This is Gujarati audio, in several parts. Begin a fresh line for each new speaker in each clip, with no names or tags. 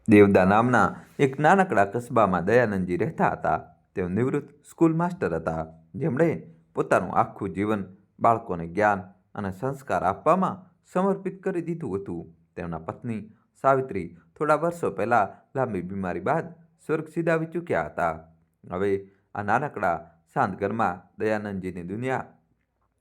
દેવદા નામના એક નાનકડા કસ્બામાં દયાનંદજી રહેતા હતા. તેઓ નિવૃત્ત સ્કૂલ માસ્ટર હતા, જેમણે પોતાનું આખું જીવન બાળકોને જ્ઞાન અને સંસ્કાર આપવામાં સમર્પિત કરી દીધું હતું. તેમના પત્ની સાવિત્રી થોડા વર્ષો પહેલા લાંબી બીમારી બાદ સ્વર્ગ સિધાવી ચૂક્યા હતા. હવે આ નાનકડા શાંત ઘરમાં દયાનંદજીની દુનિયા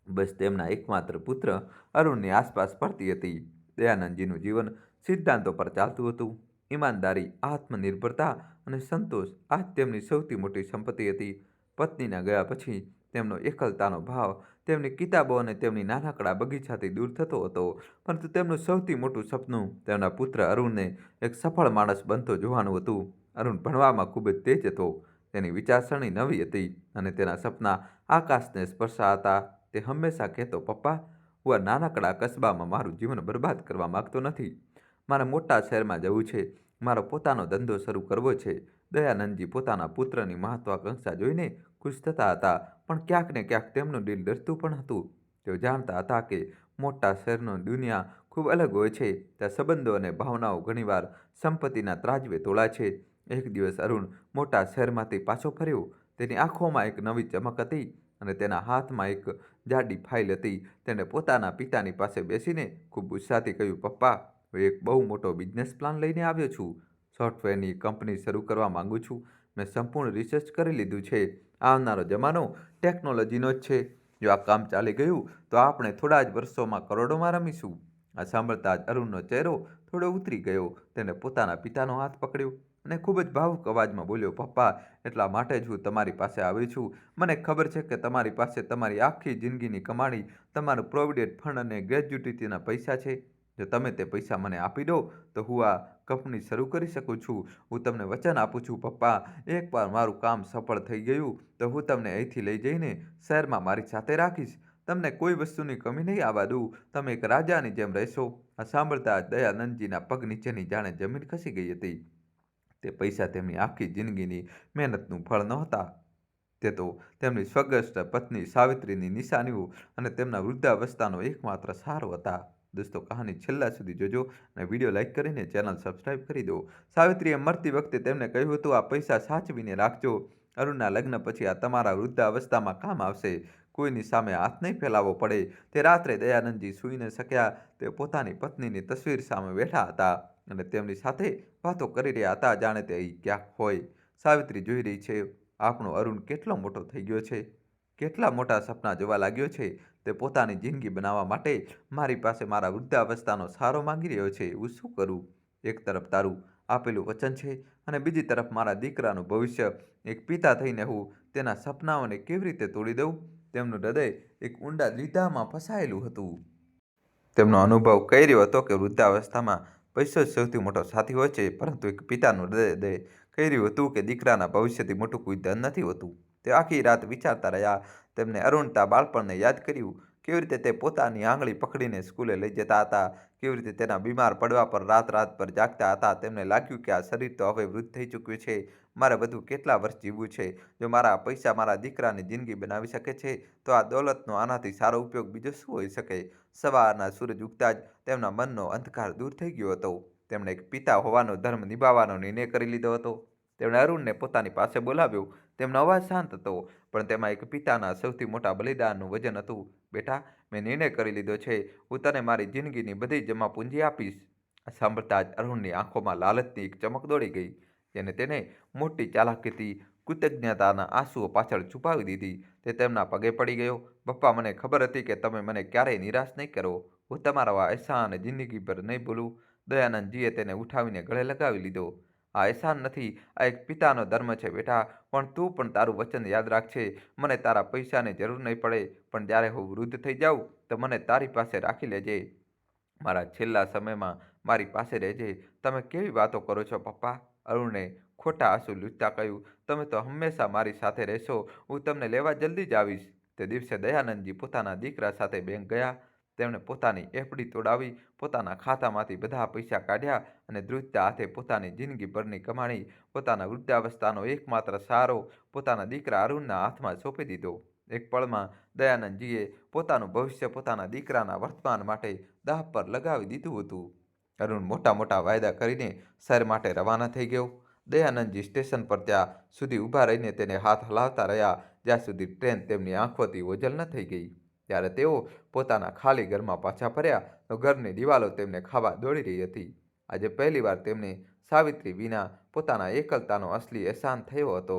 બસ તેમના એકમાત્ર પુત્ર અરુણની આસપાસ ફરતી હતી. દયાનંદજીનું જીવન સિદ્ધાંતો પર ચાલતું હતું. ઈમાનદારી, આત્મનિર્ભરતા અને સંતોષ આ જ તેમની સૌથી મોટી સંપત્તિ હતી. પત્નીના ગયા પછી તેમનો એકલતાનો ભાવ તેમની કિતાબો અને તેમની નાનકડા બગીચાથી દૂર થતો હતો, પરંતુ તેમનું સૌથી મોટું સપનું તેમના પુત્ર અરુણને એક સફળ માણસ બનતો જોવાનું હતું. અરુણ ભણવામાં ખૂબ જ તેજ હતો. તેની વિચારસરણી નવી હતી અને તેના સપના આકાશને સ્પર્શા હતા. તે હંમેશા કહેતો, "પપ્પા, હું આ નાનકડા કસ્બામાં મારું જીવન બરબાદ કરવા માંગતો નથી. મારે મોટા શહેરમાં જવું છે. મારો પોતાનો ધંધો શરૂ કરવો છે." દયાનંદજી પોતાના પુત્રની મહત્વાકાંક્ષા જોઈને ખુશ થતા હતા, પણ ક્યાંક ને ક્યાંક તેમનું દિલ ડરતું પણ હતું. તેઓ જાણતા હતા કે મોટા શહેરનો દુનિયા ખૂબ અલગ હોય છે. ત્યાં સંબંધો અને ભાવનાઓ ઘણીવાર સંપત્તિના ત્રાજવે તોળાય છે. એક દિવસ અરુણ મોટા શહેરમાંથી પાછો ફર્યો. તેની આંખોમાં એક નવી ચમક હતી અને તેના હાથમાં એક જાડી ફાઇલ હતી. તેણે પોતાના પિતાની પાસે બેસીને ખૂબ ઉત્સાહથી કહ્યું, "પપ્પા, હું એક બહુ મોટો બિઝનેસ પ્લાન લઈને આવ્યો છું. સોફ્ટવેરની કંપની શરૂ કરવા માંગુ છું. મેં સંપૂર્ણ રિસર્ચ કરી લીધું છે. આવનારો જમાનો ટેકનોલોજીનો જ છે. જો આ કામ ચાલી ગયું તો આપણે થોડા જ વર્ષોમાં કરોડોમાં રમીશું." આ સાંભળતા જ અરુણનો ચહેરો થોડો ઉતરી ગયો. તેણે પોતાના પિતાનો હાથ પકડ્યો અને ખૂબ જ ભાવુક અવાજમાં બોલ્યો, "પપ્પા, એટલા માટે જ હું તમારી પાસે આવ્યો છું. મને ખબર છે કે તમારી પાસે તમારી આખી જિંદગીની કમાણી, તમારું પ્રોવિડન્ટ ફંડ અને ગ્રેજ્યુટીના પૈસા છે. જો તમે તે પૈસા મને આપી દો તો હું આ કંપની શરૂ કરી શકું છું. હું તમને વચન આપું છું, પપ્પા, એકવાર મારું કામ સફળ થઈ ગયું તો હું તમને અહીંથી લઈ જઈને શહેરમાં મારી સાથે રાખીશ. તમને કોઈ વસ્તુની કમી નહીં આવવા દઉં. તમે એક રાજાની જેમ રહેશો." આ સાંભળતા જ દયાનંદજીના પગ નીચેની જાણે જમીન ખસી ગઈ હતી. તે પૈસા તેમની આખી જિંદગીની મહેનતનું ફળ નહોતા. તે તો તેમની સ્વર્ગસ્થ પત્ની સાવિત્રીની નિશાનીઓ અને તેમના વૃદ્ધાવસ્થાનો એકમાત્ર સહારો હતા. દોસ્તો, કહાની છેલ્લા સુધી જોજો અને વિડીયો લાઇક કરીને ચેનલ સબસ્ક્રાઇબ કરી દો. સાવિત્રીએ મરતી વખતે તેમને કહ્યું હતું, "આ પૈસા સાચવીને રાખજો. અરુણના લગ્ન પછી આ તમારા વૃદ્ધાવસ્થામાં કામ આવશે. કોઈની સામે હાથ નહીં ફેલાવવો પડે." તે રાત્રે દયાનંદજી સૂઈ ન શક્યા. તે પોતાની પત્નીની તસવીર સામે બેઠા હતા અને તેમની સાથે વાતો કરી રહ્યા હતા, જાણે તે અહીં ક્યાંક હોય. સાવિત્રી જોઈ રહી છે, આપણો અરુણ કેટલો મોટો થઈ ગયો છે, કેટલા મોટા સપના જોવા લાગ્યો છે. તે પોતાની જિંદગી બનાવવા માટે મારી પાસે મારા વૃદ્ધાવસ્થાનો સહારો માંગી રહ્યો છે. હું શું કરું? એક તરફ તારું આપેલું વચન છે અને બીજી તરફ મારા દીકરાનું ભવિષ્ય. એક પિતા થઈને હું તેના સપનાઓને કેવી રીતે તોડી દઉં? તેમનું હૃદય એક ઊંડા દ્વિધામાં ફસાયેલું હતું. તેમનો અનુભવ કહી રહ્યો હતો કે વૃદ્ધાવસ્થામાં પૈસો જ સૌથી મોટો સાથી હોય છે, પરંતુ એક પિતાનું હૃદય કહી રહ્યું હતું કે દીકરાના ભવિષ્યથી મોટું કોઈ ધન નથી હોતું. તે આખી રાત વિચારતા રહ્યા. તેમને અરુણતા બાળપણને યાદ કર્યું. કેવી રીતે તે પોતાની આંગળી પકડીને સ્કૂલે લઈ જતા હતા, કેવી રીતે તેના બીમાર પડવા પર રાત રાતભર જાગતા હતા. તેમને લાગ્યું કે આ શરીર તો હવે વૃદ્ધ થઈ ચૂક્યું છે. મારે વધુ કેટલા વર્ષ જીવવું છે? જો મારા પૈસા મારા દીકરાની જિંદગી બનાવી શકે છે, તો આ દોલતનો આનાથી સારો ઉપયોગ બીજો શું હોઈ શકે? સવારના સૂરજ ઉગતા જ તેમના મનનો અંધકાર દૂર થઈ ગયો હતો. તેમણે એક પિતા હોવાનો ધર્મ નિભાવવાનો નિર્ણય કરી લીધો હતો. તેમણે અરુણને પોતાની પાસે બોલાવ્યો. તેમનો અવાજ શાંત હતો, પણ તેમાં એક પિતાના સૌથી મોટા બલિદાનનું વજન હતું. "બેટા, મેં નિર્ણય કરી લીધો છે. હું તને મારી જિંદગીની બધી જમા પૂંજી આપીશ." આ સાંભળતા જ અરુણની આંખોમાં લાલચની એક ચમક દોડી ગઈ, જેને તેને મોટી ચાલાકીથી કૃતજ્ઞતાના આંસુઓ પાછળ છુપાવી દીધી. તે તેમના પગે પડી ગયો. "પપ્પા, મને ખબર હતી કે તમે મને ક્યારેય નિરાશ નહીં કરો. હું તમારો આ અહેસાન જિંદગીભર નહીં ભૂલું." દયાનંદજીએ તેને ઉઠાવીને ગળે લગાવી લીધો. "આ અહેસાન નથી, આ એક પિતાનો ધર્મ છે બેટા. પણ તું પણ તારું વચન યાદ રાખજે. મને તારા પૈસાની જરૂર નહીં પડે, પણ જ્યારે હું વૃદ્ધ થઈ જાઉં તો મને તારી પાસે રાખી લેજે. મારા છેલ્લા સમયમાં મારી પાસે રહેજે." "તમે કેવી વાતો કરો છો પપ્પા?" અરુણે ખોટા આંસુ લૂછતા કહ્યું. "તમે તો હંમેશા મારી સાથે રહેશો. હું તમને લેવા જલ્દી જ આવીશ." તે દિવસે દયાનંદજી પોતાના દીકરા સાથે બેંક ગયા. તેમણે પોતાની એફડી તોડાવી, પોતાના ખાતામાંથી બધા પૈસા કાઢ્યા અને ધ્રુજતા હાથે પોતાની જિંદગીભરની કમાણી, પોતાના વૃદ્ધાવસ્થાનો એકમાત્ર સહારો પોતાના દીકરા અરુણના હાથમાં સોંપી દીધો. એક પળમાં દયાનંદજીએ પોતાનું ભવિષ્ય પોતાના દીકરાના વર્તમાન માટે દાવ પર લગાવી દીધું હતું. અરુણ મોટા મોટા વાયદા કરીને શહેર માટે રવાના થઈ ગયો. દયાનંદજી સ્ટેશન પર ત્યાં સુધી ઊભા રહીને તેને હાથ હલાવતા રહ્યા જ્યાં સુધી ટ્રેન તેમની આંખોથી ઓझલ ન થઈ ગઈ. ત્યારે તેઓ પોતાના ખાલી ઘરમાં પાછા ફર્યા તો ઘરની દિવાલો તેમને ખાવા દોડી રહી હતી. આજે પહેલીવાર તેમને સાવિત્રી વિના પોતાના એકલતાનો અસલી અહેસાન થયો હતો.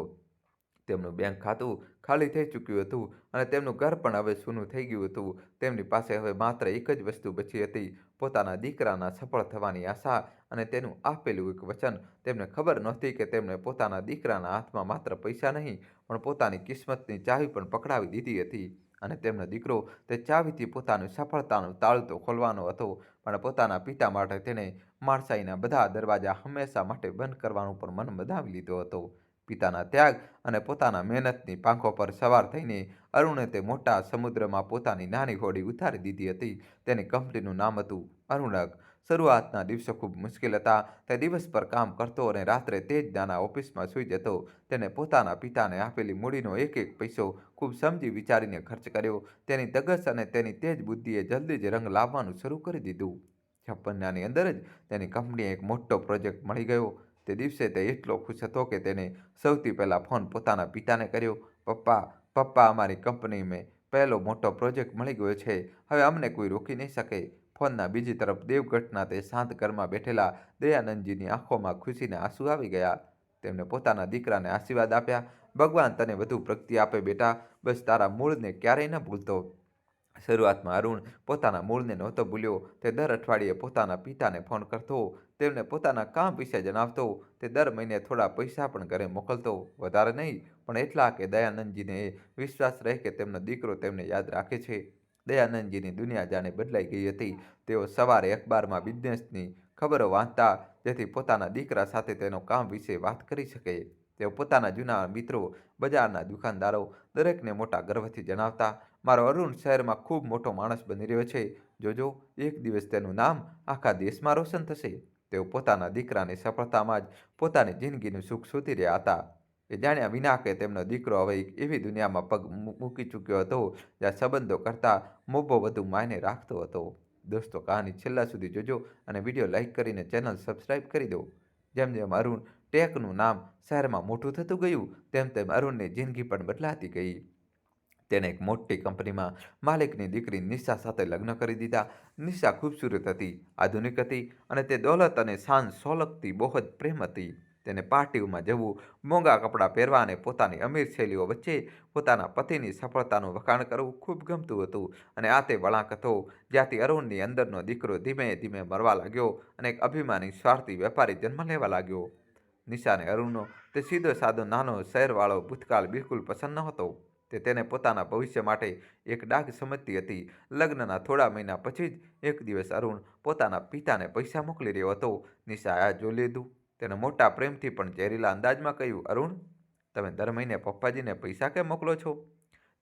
તેમનું બેંક ખાતું ખાલી થઈ ચૂક્યું હતું અને તેમનું ઘર પણ હવે સૂનું થઈ ગયું હતું. તેમની પાસે હવે માત્ર એક જ વસ્તુ બચી હતી, પોતાના દીકરાના સફળ થવાની આશા અને તેનું આપેલું એક વચન. તેમને ખબર નહોતી કે તેમણે પોતાના દીકરાના હાથમાં માત્ર પૈસા નહીં પણ પોતાની કિસ્મતની ચાવી પણ પકડાવી દીધી હતી. અને તેમનો દીકરો તે ચાવીથી પોતાની સફળતાનું તાળું તો ખોલવાનો હતો પણ પોતાના પિતા માટે તેણે માણસાઈના બધા દરવાજા હંમેશા માટે બંધ કરવાનું પણ મન બનાવી લીધો હતો. પિતાના ત્યાગ અને પોતાના મહેનતની પાંખો પર સવાર થઈને અરુણે તે મોટા સમુદ્રમાં પોતાની નાની હોડી ઉતારી દીધી હતી. તેની કંપનીનું નામ હતું અરુણક. શરૂઆતના દિવસો ખૂબ મુશ્કેલ હતા. તે દિવસ પર કામ કરતો અને રાત્રે તે જ નાના ઓફિસમાં સૂઈ જતો. તેને પોતાના પિતાને આપેલી મૂડીનો એક એક પૈસો ખૂબ સમજી વિચારીને ખર્ચ કર્યો. તેની ધગશ અને તેની તેજ બુદ્ધિએ જલ્દી જ રંગ લાવવાનું શરૂ કરી દીધું. 56 મહિનાની અંદર જ તેની કંપનીએ એક મોટો પ્રોજેક્ટ મળી ગયો. તે દિવસે તે એટલો ખુશ હતો કે તેને સૌથી પહેલાં ફોન પોતાના પિતાને કર્યો. પપ્પા, પપ્પા, અમારી કંપનીમાં પહેલો મોટો પ્રોજેક્ટ મળી ગયો છે. હવે અમને કોઈ રોકી નહીં શકે. ફોનના બીજી તરફ દેવગઢના તે શાંત ઘરમાં બેઠેલા દયાનંદજીની આંખોમાં ખુશીના આંસુ આવી ગયા. તેમણે પોતાના દીકરાને આશીર્વાદ આપ્યા. ભગવાન તને વધુ પ્રગતિ આપે બેટા, બસ તારા મૂળને ક્યારેય ન ભૂલતો. શરૂઆતમાં અરુણ પોતાના મૂળને નહોતો ભૂલ્યો. તે દર અઠવાડિયે પોતાના પિતાને ફોન કરતો, તેમને પોતાના કામ વિશે જણાવતો. તે દર મહિને થોડા પૈસા પણ ઘરે મોકલતો, વધારે નહીં પણ એટલા કે દયાનંદજીને વિશ્વાસ રહે કે તેમનો દીકરો તેમને યાદ રાખે છે. દયાનંદજીની દુનિયા જાણે બદલાઈ ગઈ હતી. તેઓ સવારે અખબારમાં બિઝનેસની ખબરો વાંચતા જેથી પોતાના દીકરા સાથે તેનો કામ વિશે વાત કરી શકે. તેઓ પોતાના જૂના મિત્રો, બજારના દુકાનદારો દરેકને મોટા ગર્વથી જણાવતા, મારો અરુણ શહેરમાં ખૂબ મોટો માણસ બની રહ્યો છે. જોજો, એક દિવસ તેનું નામ આખા દેશમાં રોશન થશે. તેઓ પોતાના દીકરાની સફળતામાં જ પોતાની જિંદગીનું સુખ શોધી રહ્યા હતા. એ જાણ્યા વિના કે તેમનો દીકરો હવે એક એવી દુનિયામાં પગ મૂકી ચૂક્યો હતો જ્યાં સંબંધો કરતાં મોભો વધુ માયને રાખતો હતો. દોસ્તો, કહાની છેલ્લા સુધી જોજો અને વિડીયો લાઇક કરીને ચેનલ સબસ્ક્રાઈબ કરી દો. જેમ જેમ અરુણ ટેકનું નામ શહેરમાં મોટું થતું ગયું તેમ તેમ અરુણની જિંદગી પણ બદલાતી ગઈ. તેને એક મોટી કંપનીમાં માલિકની દીકરી નિશા સાથે લગ્ન કરી દીધા. નિશા ખૂબસૂરત હતી, આધુનિક હતી અને તે દોલત અને શાન શૌકતથી બહુ જ પ્રેમ હતી. તેને પાર્ટીઓમાં જવું, મોંઘા કપડાં પહેરવા અને પોતાની અમીર શૈલીઓ વચ્ચે પોતાના પતિની સફળતાનું વખાણ કરવું ખૂબ ગમતું હતું. અને આ તે વળાંક હતો જ્યાંથી અરુણની અંદરનો દીકરો ધીમે ધીમે મરવા લાગ્યો અને એક અભિમાની સ્વાર્થી વેપારી જન્મ લેવા લાગ્યો. નિશાને અરુણનો તે સીધો સાદો નાનો શહેરવાળો ભૂતકાળ બિલકુલ પસંદ નહોતો. તે તેને પોતાના ભવિષ્ય માટે એક ડાઘ સમજતી હતી. લગ્નના થોડા મહિના પછી જ એક દિવસ અરુણ પોતાના પિતાને પૈસા મોકલી રહ્યો હતો. નિશાએ આ જોઈ લીધું. તેને મોટા પ્રેમથી પણ ઝેરીલા અંદાજમાં કહ્યું, અરુણ, તમે દર મહિને પપ્પાજીને પૈસા કેમ મોકલો છો?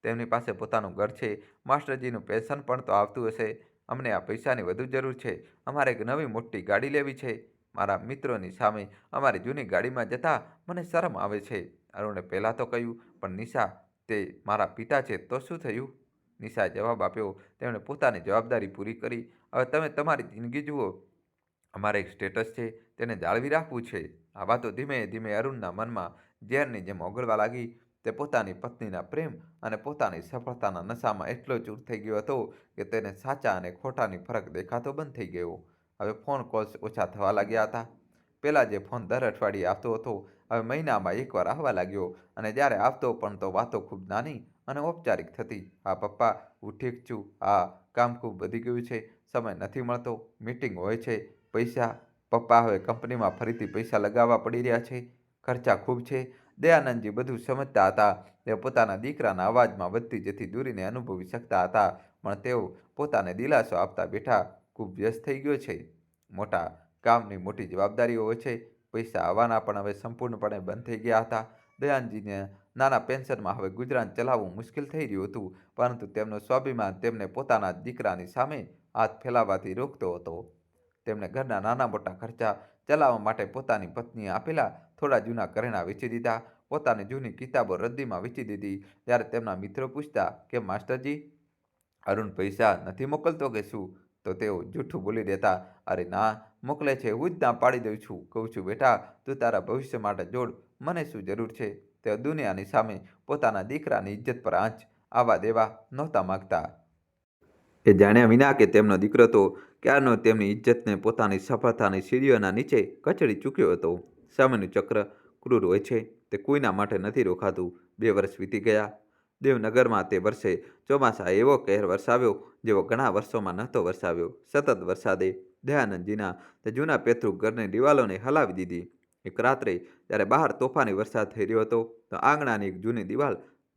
તેમની પાસે પોતાનું ઘર છે, માસ્ટરજીનું પેન્શન પણ તો આવતું હશે. અમને આ પૈસાની વધુ જરૂર છે. અમારે એક નવી મોટી ગાડી લેવી છે. મારા મિત્રોની સામે અમારી જૂની ગાડીમાં જતા મને શરમ આવે છે. અરુણે પહેલાં તો કહ્યું, પણ નિશા, તે મારા પિતા છે તો શું થયું? નિશાએ જવાબ આપ્યો, તેમણે પોતાની જવાબદારી પૂરી કરી. હવે તમે તમારી જિંદગી જુઓ. અમારે એક સ્ટેટસ છે, તેને જાળવી રાખવું છે. આ વાતો ધીમે ધીમે અરુણના મનમાં ઝેરની જેમ ઓગળવા લાગી. તે પોતાની પત્નીના પ્રેમ અને પોતાની સફળતાના નશામાં એટલો ચૂર થઈ ગયો હતો કે તેને સાચા અને ખોટાની ફરક દેખાતો બંધ થઈ ગયો. હવે ફોન કોલ્સ ઓછા થવા લાગ્યા હતા. પહેલાં જે ફોન દર અઠવાડિયે આવતો હતો હવે મહિનામાં એકવાર આવવા લાગ્યો અને જ્યારે આવતો પણ તો વાતો ખૂબ નાની અને ઔપચારિક થતી. હા પપ્પા, હું ઠીક છું. હા, કામ ખૂબ વધી ગયું છે, સમય નથી મળતો, મીટિંગ હોય છે. પૈસા, પપ્પા, હવે કંપનીમાં ફરીથી પૈસા લગાવવા પડી રહ્યા છે, ખર્ચા ખૂબ છે. દયાનંદજી બધું સમજતા હતા. તેઓ પોતાના દીકરાના અવાજમાં વધતી જતી દૂરીને અનુભવી શકતા હતા પણ તેઓ પોતાને દિલાસો આપતા બેઠા, ખૂબ વ્યસ્ત થઈ ગયો છે. મોટા કામની મોટી જવાબદારીઓ હોય છે. પૈસા આવવાના પણ હવે સંપૂર્ણપણે બંધ થઈ ગયા હતા. દયાનંદજીને નાના પેન્શનમાં હવે ગુજરાન ચલાવવું મુશ્કેલ થઈ રહ્યું હતું પરંતુ તેમનો સ્વાભિમાન તેમને પોતાના દીકરાની સામે હાથ ફેલાવવાથી રોકતો હતો. તેમણે ઘરના નાના મોટા ખર્ચા ચલાવવા માટે પોતાની પત્નીએ આપેલા થોડા જૂના ઘરેણાં વેચી દીધા, પોતાની જૂની કિતાબો રદ્દીમાં વેચી દીધી. જ્યારે તેમના મિત્રો પૂછતા કે માસ્ટરજી, અરુણ પૈસા નથી મોકલતો કે શું, તો તેઓ જૂઠું બોલી દેતા, અરે ના, મોકલે છે હું જ ના પાડી દઉં છું. કહું છું બેટા, તું તારા ભવિષ્ય માટે જોડ, મને શું જરૂર છે? તેઓ દુનિયાની સામે પોતાના દીકરાની ઇજ્જત પર આંચ આવવા દેવા નહોતા માગતા. એ જાણ્યા વિના કે તેમનો દીકરો તો ક્યારનો તેમની ઇજ્જતને પોતાની સફળતાની સીડીઓના નીચે કચડી ચૂક્યો હતો. સમયનું ચક્ર ક્રૂર હોય છે, તે કોઈના માટે નથી રોકાતું. 2 વર્ષ વીતી ગયા. દેવનગરમાં તે વર્ષે ચોમાસાએ એવો કહેર વરસાવ્યો જેવો ઘણા વર્ષોમાં નહોતો વરસાવ્યો. સતત વરસાદે દયાનંદજીના તે જૂના પેતૃક ઘરની દિવાલોને હલાવી દીધી. એક રાત્રે જ્યારે બહાર તોફાની વરસાદ થઈ રહ્યો હતો, તો આંગણાની એક જૂની દિવાલ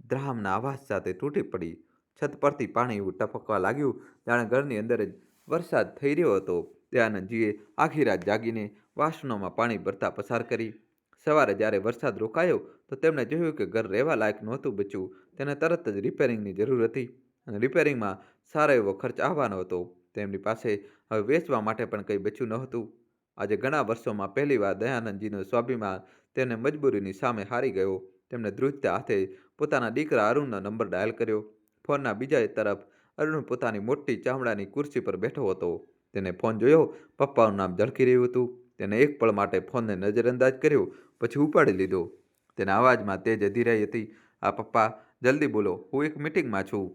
ધ્રામના અવાજ સાથે તૂટી પડી. છત પરથી પાણી એવું ટપકવા લાગ્યું જાણે ઘરની અંદર જ વરસાદ થઈ રહ્યો હતો. દયાનંદજીએ આખી રાત જાગીને વાસણોમાં પાણી ભરતા પસાર કરી. સવારે જ્યારે વરસાદ રોકાયો તો તેમણે જોયું કે ઘર રહેવા લાયક નહોતું બચ્યું. તેને તરત જ રિપેરિંગની જરૂર હતી અને રિપેરિંગમાં સારો એવો ખર્ચ આવવાનો હતો. તેમની પાસે હવે વેચવા માટે પણ કંઈ બચ્યું નહોતું. આજે ઘણા વર્ષોમાં પહેલીવાર દયાનંદજીનો સ્વાભિમાન તેને મજબૂરીની સામે હારી ગયો. તેમણે ધ્રુજતા હાથે પોતાના દીકરા અરુણનો નંબર ડાયલ કર્યો. ફોનના બીજા તરફ અરુણ પોતાની મોટી ચામડાની ખુરશી પર બેઠો હતો. તેને ફોન જોયો. પપ્પાનું નામ ઝળકી રહ્યું હતું. તેને એક પળ માટે ફોનને નજરઅંદાજ કર્યો, પછી ઉપાડી લીધો. તેના અવાજમાં તેજ અધીરાઈ હતી. આ પપ્પા, જલ્દી બોલો, હું એક મિટિંગમાં છું.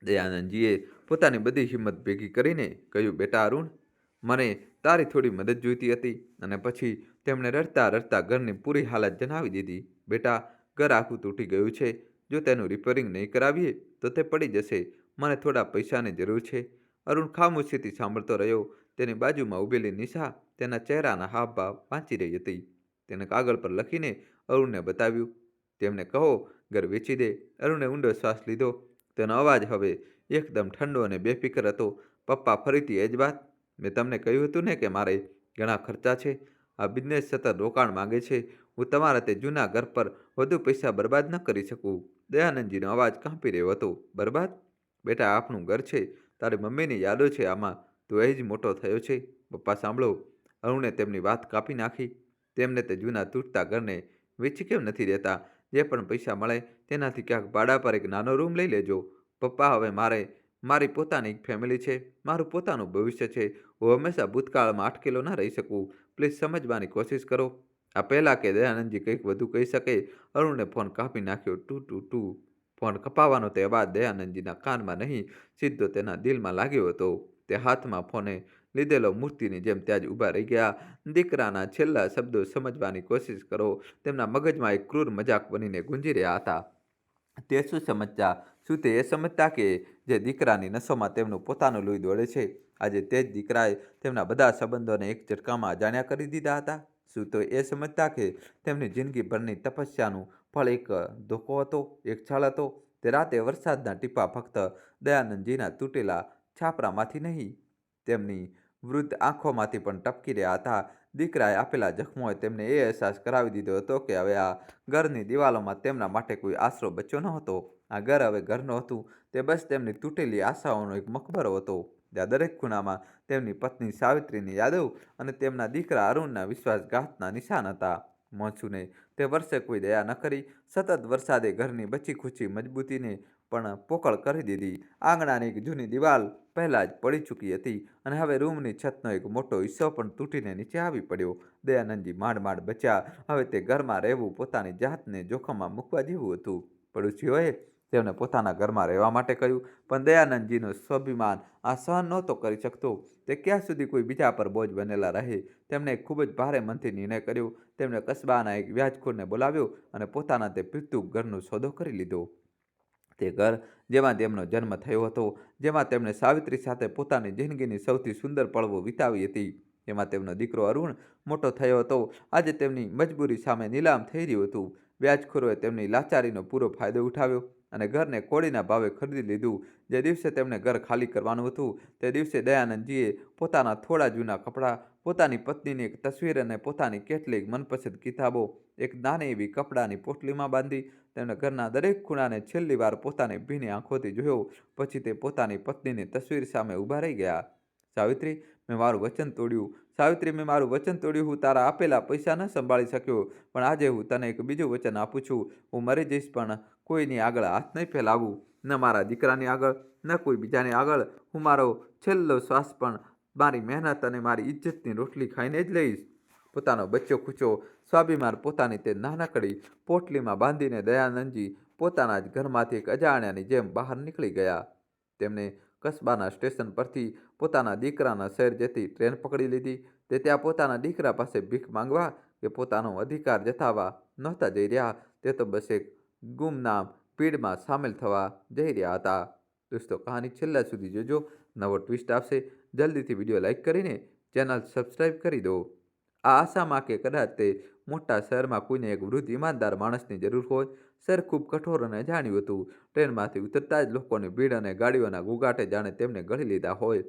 દયાનંદજીએ પોતાની બધી હિંમત ભેગી કરીને કહ્યું, બેટા અરુણ, મને તારી થોડી મદદ જોઈતી હતી. અને પછી તેમણે રડતા રડતા ઘરની પૂરી હાલત જણાવી દીધી. બેટા, ઘર આખું તૂટી ગયું છે. જો તેનું રિપેરિંગ નહીં કરાવીએ તો તે પડી જશે. મને થોડા પૈસાની જરૂર છે. અરુણ ખામોશીથી સાંભળતો રહ્યો. તેની બાજુમાં ઊભેલી નિશા તેના ચહેરાના હાવભાવ વાંચી રહી હતી. તેને કાગળ પર લખીને અરુણને બતાવ્યું. તેમને કહો ઘર વેચી દે. અરુણે ઊંડો શ્વાસ લીધો. તેનો અવાજ હવે એકદમ ઠંડો અને બેફિકર હતો. પપ્પા, ફરીથી એ જ વાત? મેં તમને કહ્યું હતું ને કે મારે ઘણા ખર્ચા છે. આ બિઝનેસ સતત રોકાણ માંગે છે. હું તમારા તે જૂના ઘર પર વધુ પૈસા બરબાદ ન કરી શકું. દયાનંદજીનો અવાજ કાંપી રહ્યો હતો. બરબાદ? બેટા, આપણું ઘર છે. તારી મમ્મીની યાદો છે આમાં. તું અહીં જ મોટો થયો છે. પપ્પા સાંભળો. અરુણે તેમની વાત કાપી નાખી. તેમને તે જૂના તૂટતા ઘરને વેચી કેમ નથી દેતા? જે પણ પૈસા મળે તેનાથી ક્યાંક ભાડા પર એક નાનો રૂમ લઈ લેજો. પપ્પા, હવે મારી પોતાની એક ફેમિલી છે. મારું પોતાનું ભવિષ્ય છે. હું હંમેશા ભૂતકાળમાં અટકેલો ન રહી શકું. પ્લીઝ સમજવાની કોશિશ કરો. આ પહેલાં કે દયાનંદજી કંઈક વધુ કહી શકે, અરુણે ફોન કાપી નાખ્યો. ટુ ટુ ટુ. ફોન કપાવાનો તે અવાજ દયાનંદજીના કાનમાં નહીં, સીધો તેના દિલમાં લાગ્યો હતો. તે હાથમાં ફોને લીધેલો મૂર્તિની જેમ ત્યાં જ ઊભા રહી ગયા. દીકરાના છેલ્લા શબ્દો સમજવાની કોશિશ કરો. તેમના મગજમાં એક ક્રૂર મજાક બનીને ગુંજી રહ્યા હતા. તે શું સમજતા? શું તે એ સમજતા કે જે દીકરાની નસોમાં તેમનું પોતાનું લોહી દોડે છે, આજે તે જ દીકરાએ તેમના બધા સંબંધોને એક ઝટકામાં અજાણ્યા કરી દીધા હતા? શું તો એ સમજતા કે તેમની જિંદગીભરની તપસ્યાનું ફળ એક ધોકો હતો, એક છળ હતો? તે રાતે વરસાદના ટીપાં ફક્ત દયાનંદજીના તૂટેલા છાપરામાંથી નહીં, તેમની વૃદ્ધ આંખોમાંથી પણ ટપકી રહ્યા હતા. દીકરાએ આપેલા જખમોએ તેમને એ અહેસાસ કરાવી દીધો હતો કે હવે આ ઘરની દિવાલોમાં તેમના માટે કોઈ આશરો બચ્યો ન હતો. આ ઘર હવે ઘર નહોતું. તે બસ તેમની તૂટેલી આશાઓનો એક મકબરો હતો. ત્યાં દરેક ખૂણામાં તેમની પત્ની સાવિત્રીની યાદો અને તેમના દીકરા અરુણના વિશ્વાસઘાતના નિશાન હતા. મોન્સૂને તે વર્ષે કોઈ દયા ન કરી. સતત વરસાદે ઘરની બચી ખુચી મજબૂતીને પણ પોકળ કરી દીધી. આંગણાની એક જૂની દિવાલ પહેલાં જ પડી ચૂકી હતી અને હવે રૂમની છતનો એક મોટો હિસ્સો પણ તૂટીને નીચે આવી પડ્યો. દયાનંદજી માંડ બચ્યા. હવે તે ઘરમાં રહેવું પોતાની જાતને જોખમમાં મૂકવા જેવું હતું. પડોશીઓએ તેમને પોતાના ઘરમાં રહેવા માટે કહ્યું, પણ દયાનંદજીનો સ્વાભિમાન આ સહન નહોતો કરી શકતો. તે ક્યાં સુધી કોઈ બીજા પર બોજ બનેલા રહે? તેમણે એક ખૂબ જ ભારે મનથી નિર્ણય કર્યો. તેમણે કસ્બાના એક વ્યાજખોરને બોલાવ્યો અને પોતાના તે પિતૃક ઘરનો સોદો કરી લીધો. તે ઘર જેમાં તેમનો જન્મ થયો હતો, જેમાં તેમણે સાવિત્રી સાથે પોતાની જિંદગીની સૌથી સુંદર પળો વિતાવી હતી, જેમાં તેમનો દીકરો અરુણ મોટો થયો હતો, આજે તેમની મજબૂરી સામે નીલામ થઈ રહ્યું હતું. વ્યાજખોરોએ તેમની લાચારીનો પૂરો ફાયદો ઉઠાવ્યો અને ઘરને કોડીના ભાવે ખરીદી લીધું. જે દિવસે તેમને ઘર ખાલી કરવાનું હતું, તે દિવસે દયાનંદજીએ પોતાના થોડા જૂના કપડાં, પોતાની પત્નીની એક તસવીર અને પોતાની કેટલીક મનપસંદ કિતાબો એક નાની એવી કપડાની પોટલીમાં બાંધી તેમના ઘરના દરેક ખૂણાને છેલ્લી વાર પોતાની ભીની આંખોથી જોયો. પછી તે પોતાની પત્નીની તસવીર સામે ઊભા રહી ગયા. સાવિત્રી, મેં મારું વચન તોડ્યું. સાવિત્રી, મેં મારું વચન તોડ્યું. હું તારા આપેલા પૈસા ન સંભાળી શક્યો, પણ આજે હું તને એક બીજું વચન આપું છું. હું મરી જઈશ પણ કોઈની આગળ હાથ નહીં ફેલાવું, ન મારા દીકરાની આગળ, ન કોઈ બીજાની આગળ. હું મારો છેલ્લો શ્વાસ પણ મારી મહેનત અને મારી ઇજ્જતની રોટલી ખાઈને જ લઈશ. પોતાનો બચ્ચો કૂચો સ્વાભિમાન પોતાની તે નાનકડી પોટલીમાં બાંધીને દયાનંદજી પોતાના જ ઘરમાંથી એક અજાણ્યાની જેમ બહાર નીકળી ગયા. તેમને કસ્બાના સ્ટેશન પરથી પોતાના દીકરાના શહેર જતી ટ્રેન પકડી લીધી. તે ત્યાં પોતાના દીકરા પાસે ભીખ માંગવા કે પોતાનો અધિકાર જતાવવા નહોતા જઈ રહ્યા. તે તો બસ એક ગુમનામ પીડમાં સામેલ થવા જઈ રહ્યા હતા. દોસ્તો, કહાની છેલ્લા સુધી જોજો, નવો ટ્વિસ્ટ આવશે. જલ્દીથી વિડીયો લાઈક કરીને ચેનલ સબસ્ક્રાઈબ કરી દો. આ આશામાં કે કદાચ તે મોટા શહેરમાં કોઈને એક વૃદ્ધ ઈમાનદાર માણસની જરૂર હોય. શહેર ખૂબ કઠોર અને અજાણ્યું હતું. ટ્રેનમાંથી ઉતરતા જ લોકોની ભીડ અને ગાડીઓના ગુગાટે જાણે તેમને ગળી લીધા હોય.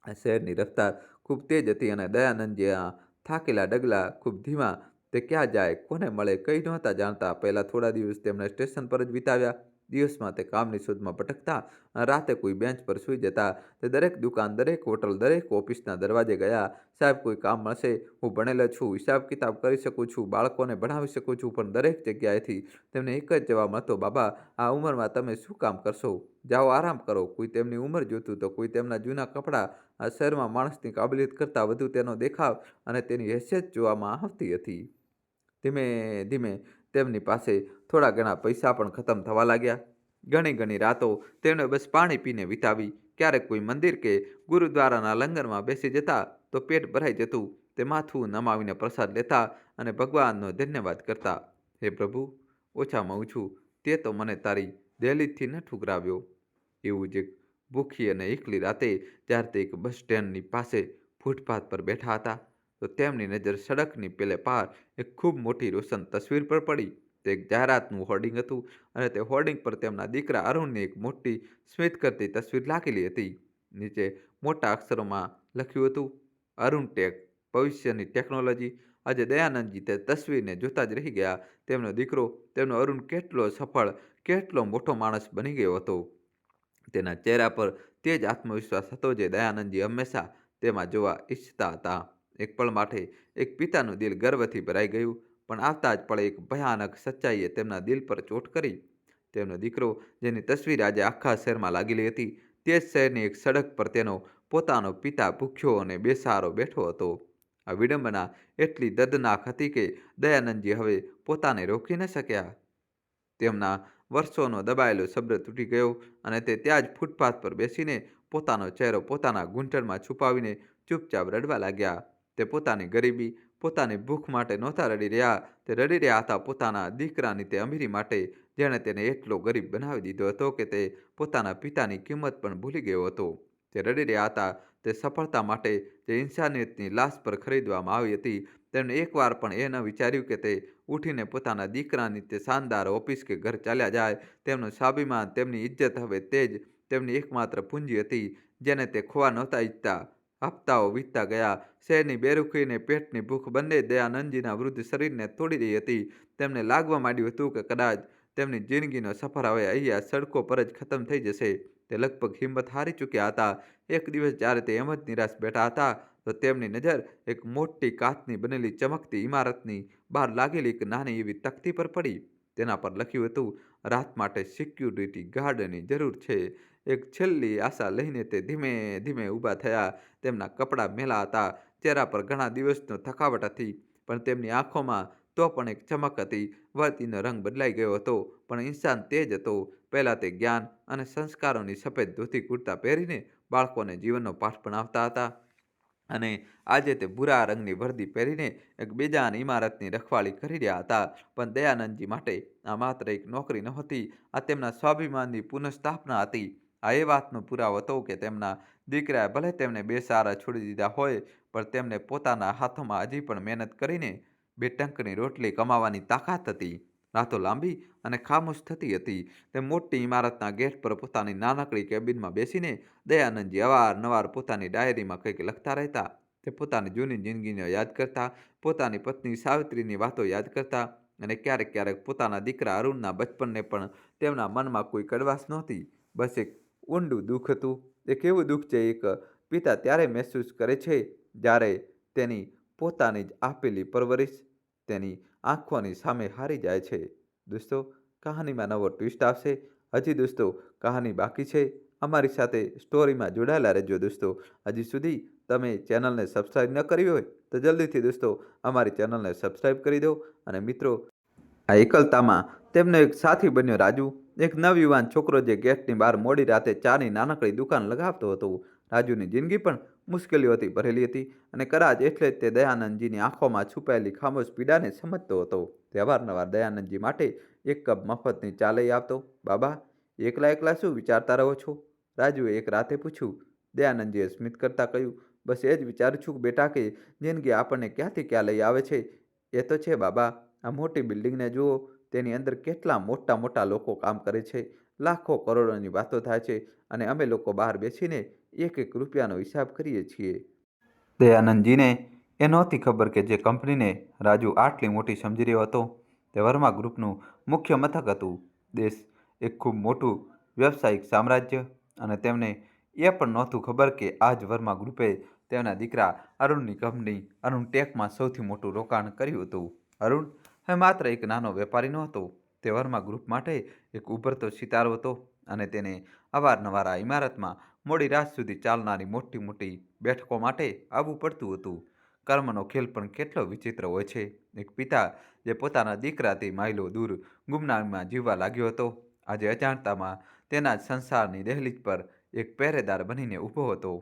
આ શહેરની રફતાર ખૂબ તેજ હતી અને દયાનંદજીના થાકેલા ડગલા ખૂબ ધીમા. તે ક્યાં જાય, કોને મળે, કંઈ નહોતા જાણતા. પહેલાં થોડા દિવસ તેમણે સ્ટેશન પર જ વિતાવ્યા. દિવસમાં તે કામની શોધમાં ભટકતા અને રાતે કોઈ બેન્ચ પર સૂઈ જતા. તે દરેક દુકાન, દરેક હોટલ, દરેક ઓફિસના દરવાજે ગયા. સાહેબ, કોઈ કામ મળશે? હું ભણેલો છું, હિસાબ કિતાબ કરી શકું છું, બાળકોને ભણાવી શકું છું. પણ દરેક જગ્યાએથી તેમને એક જ જવાબ મળતો, બાબા, આ ઉંમરમાં તમે શું કામ કરશો? જાઓ, આરામ કરો. કોઈ તેમની ઉંમર જોતું તો કોઈ તેમના જૂના કપડાં. આ શહેરમાં માણસની કાબલિયત કરતાં વધુ તેનો દેખાવ અને તેની હેસિયત જોવામાં આવતી હતી. ધીમે ધીમે તેમની પાસે થોડા ઘણા પૈસા પણ ખતમ થવા લાગ્યા. ઘણી ઘણી રાતો તેમણે બસ પાણી પીને વિતાવી. ક્યારેક કોઈ મંદિર કે ગુરુદ્વારાના લંગરમાં બેસી જતા તો પેટ ભરાઈ જતું. તે માથું નમાવીને પ્રસાદ લેતા અને ભગવાનનો ધન્યવાદ કરતા. હે પ્રભુ, ઓછામાં ઓછું તે તો મને તારી દહેલીજથી ન ઠુકરાવ્યો. એવું જ એક ભૂખી અને એકલી રાતે જ્યારે તે એક બસ સ્ટેન્ડની પાસે ફૂટપાથ પર બેઠા હતા તો તેમની નજર સડકની પેલે પાર એક ખૂબ મોટી રોશન તસવીર પર પડી. તે એક જાહેરાતનું હોર્ડિંગ હતું અને તે હોર્ડિંગ પર તેમના દીકરા અરુણની એક મોટી સ્મિત કરતી તસવીર લાગેલી હતી. નીચે મોટા અક્ષરોમાં લખ્યું હતું, અરુણ ટેક, ભવિષ્યની ટેકનોલોજી. આજે દયાનંદજી તે તસવીરને જોતા જ રહી ગયા. તેમનો દીકરો, તેમનો અરુણ કેટલો સફળ, કેટલો મોટો માણસ બની ગયો હતો. તેના ચહેરા પર તે જ આત્મવિશ્વાસ હતો જે દયાનંદજી હંમેશા તેમાં જોવા ઈચ્છતા હતા. એક પળ માટે એક પિતાનું દિલ ગર્વથી ભરાઈ ગયું. પણ આવતા જ પળે એક ભયાનક સચ્ચાઈએ તેમના દિલ પર ચોટ કરી. તેમનો દીકરો, જેની તસવીર આજે આખા શહેરમાં લાગેલી હતી, તે જ શહેરની એક સડક પર તેનો પોતાનો પિતા ભૂખ્યો અને બેસહારો બેઠો હતો. આ વિડંબના એટલી દર્દનાક હતી કે દયાનંદજી હવે પોતાને રોકી ન શક્યા. તેમના વર્ષોનો દબાયેલો શબ્દ તૂટી ગયો અને તે ત્યાં જ ફૂટપાથ પર બેસીને પોતાનો ચહેરો પોતાના ઘૂંટણમાં છુપાવીને ચૂપચાપ રડવા લાગ્યા. તે પોતાની ગરીબી, પોતાની ભૂખ માટે નહોતા રડી રહ્યા. તે રડી રહ્યા હતા પોતાના દીકરાની તે અમીરી માટે, જેણે તેને એટલો ગરીબ બનાવી દીધો હતો કે તે પોતાના પિતાની કિંમત પણ ભૂલી ગયો હતો. તે રડી રહ્યા હતા તે સફળતા માટે જે ઇન્સાનિયતની લાશ પર ખરીદવામાં આવી હતી. તેમણે એકવાર પણ એ ન વિચાર્યું કે તે ઉઠીને પોતાના દીકરાની તે શાનદાર ઓફિસ કે ઘર ચાલ્યા જાય. તેમનું સ્વાભિમાન, તેમની ઇજ્જત હવે તે જ તેમની એકમાત્ર પૂંજી હતી જેને તે ખોવા નહોતા ઈચ્છતા. હપ્તાઓ વીતતા ગયા. શહેરની બેરુખી અને પેટની ભૂખ બંને દયાનંદજીના વૃદ્ધ શરીરને તોડી રહી હતી. તેમને લાગવા માંડ્યું હતું કે કદાચ તેમની જિંદગીનો સફર હવે અહીંયા સડકો પર જ ખતમ થઈ જશે. તે લગભગ હિંમત હારી ચૂક્યા હતા. એક દિવસ જ્યારે તે એમ જ નિરાશ બેઠા હતા તો તેમની નજર એક મોટી કાચની બનેલી ચમકતી ઇમારતની બહાર લાગેલી એક નાની એવી તકતી પર પડી. તેના પર લખ્યું હતું, રાત માટે સિક્યુરિટી ગાર્ડની જરૂર છે. એક છેલ્લી આશા લઈને તે ધીમે ધીમે ઊભા થયા. તેમના કપડાં મેલા હતા, ચહેરા પર ઘણા દિવસનો થકાવટ હતી, પણ તેમની આંખોમાં તો પણ એક ચમક હતી. વર્દીનો રંગ બદલાઈ ગયો હતો, પણ ઇન્સાન તે જ હતો. પહેલાં તે જ્ઞાન અને સંસ્કારોની સફેદ ધોતી કુર્તા પહેરીને બાળકોને જીવનનો પાઠ ભણાવતા હતા અને આજે તે ભૂરા રંગની વર્દી પહેરીને એક બેજાન ઇમારતની રખવાળી કરી રહ્યા હતા. પણ દયાનંદજી માટે આ માત્ર એક નોકરી નહોતી, આ તેમના સ્વાભિમાનની પુનઃસ્થાપના હતી. આ એ વાતનો પુરાવો હતો કે તેમના દીકરાએ ભલે તેમને બેસહારા છોડી દીધા હોય, પણ તેમને પોતાના હાથોમાં હજી પણ મહેનત કરીને બે ટંકની રોટલી કમાવાની તાકાત હતી. રાતો લાંબી અને ખામોશ થતી હતી. તે મોટી ઇમારતના ગેટ પર પોતાની નાનકડી કેબિનમાં બેસીને દયાનંદજી અવારનવાર પોતાની ડાયરીમાં કંઈક લખતા રહેતા. તે પોતાની જૂની જિંદગીને યાદ કરતા, પોતાની પત્ની સાવિત્રીની વાતો યાદ કરતા અને ક્યારેક ક્યારેક પોતાના દીકરા અરુણના બચપનને પણ. તેમના મનમાં કોઈ કડવાશ નહોતી, બસ એક ઊંડું દુઃખ હતું. એક એવું દુઃખ જે એક પિતા ત્યારે મહેસૂસ કરે છે જ્યારે તેની પોતાની જ આપેલી પરવરિશ તેની આંખોની સામે હારી જાય છે. દોસ્તો, કહાનીમાં નવો ટ્વિસ્ટ આવશે. હજી દોસ્તો કહાની બાકી છે. અમારી સાથે સ્ટોરીમાં જોડાયેલા રહેજો દોસ્તો. હજી સુધી તમે ચેનલને સબસ્ક્રાઈબ ન કરી હોય તો જલ્દીથી દોસ્તો અમારી ચેનલને સબસ્ક્રાઈબ કરી દો. અને મિત્રો, આ એકલતામાં તેમનો એક સાથી બન્યો રાજુ, એક નવયુવાન છોકરો જે ગેટની બહાર મોડી રાતે ચાની નાનકડી દુકાન લગાવતો હતો. રાજુની જિંદગી પણ મુશ્કેલીઓથી ભરેલી હતી અને કદાચ એટલે જ તે દયાનંદજીની આંખોમાં છુપાયેલી ખામોશ પીડાને સમજતો હતો. તે અવારનવાર દયાનંદજી માટે એક કપ મફતની ચા લઈ આવતો. બાબા, એકલા એકલા શું વિચારતા રહો છો? રાજુએ એક રાતે પૂછ્યું. દયાનંદજીએ સ્મિત કરતા કહ્યું, બસ એ જ વિચારું છું બેટા કે જિંદગી આપણને ક્યાંથી ક્યાં લઈ આવે છે. એ તો છે બાબા, આ મોટી બિલ્ડિંગને જુઓ, તેની અંદર કેટલા મોટા મોટા લોકો કામ કરે છે. લાખો કરોડોની વાતો થાય છે અને અમે લોકો બહાર બેસીને એક એક રૂપિયાનો હિસાબ કરીએ છીએ. દયાનંદજીને એ નહોતી ખબર કે જે કંપનીને રાજુ આટલી મોટી સમજી રહ્યો હતો તે વર્મા ગ્રુપનું મુખ્ય મથક હતું. દેશ એક ખૂબ મોટું વ્યવસાયિક સામ્રાજ્ય. અને તેમને એ પણ નહોતું ખબર કે આ જ વર્મા ગ્રુપે તેમના દીકરા અરુણની કંપની અરુણ ટેકમાં સૌથી મોટું રોકાણ કર્યું હતું. અરુણ હવે માત્ર એક નાનો વેપારી નહોતો, તે વર્મા ગ્રુપ માટે એક ઉભરતો સિતારો હતો અને તેને અવારનવાર આ ઇમારતમાં મોડી રાત સુધી ચાલનારી મોટી મોટી બેઠકો માટે આવવું પડતું હતું. કર્મનો ખેલ પણ કેટલો વિચિત્ર હોય છે. એક પિતા જે પોતાના દીકરાથી માઇલો દૂર ગુમનામીમાં જીવવા લાગ્યો હતો, આજે અજાણતામાં તેના જ સંસારની દહેલીજ પર એક પહેરેદાર બનીને ઊભો હતો.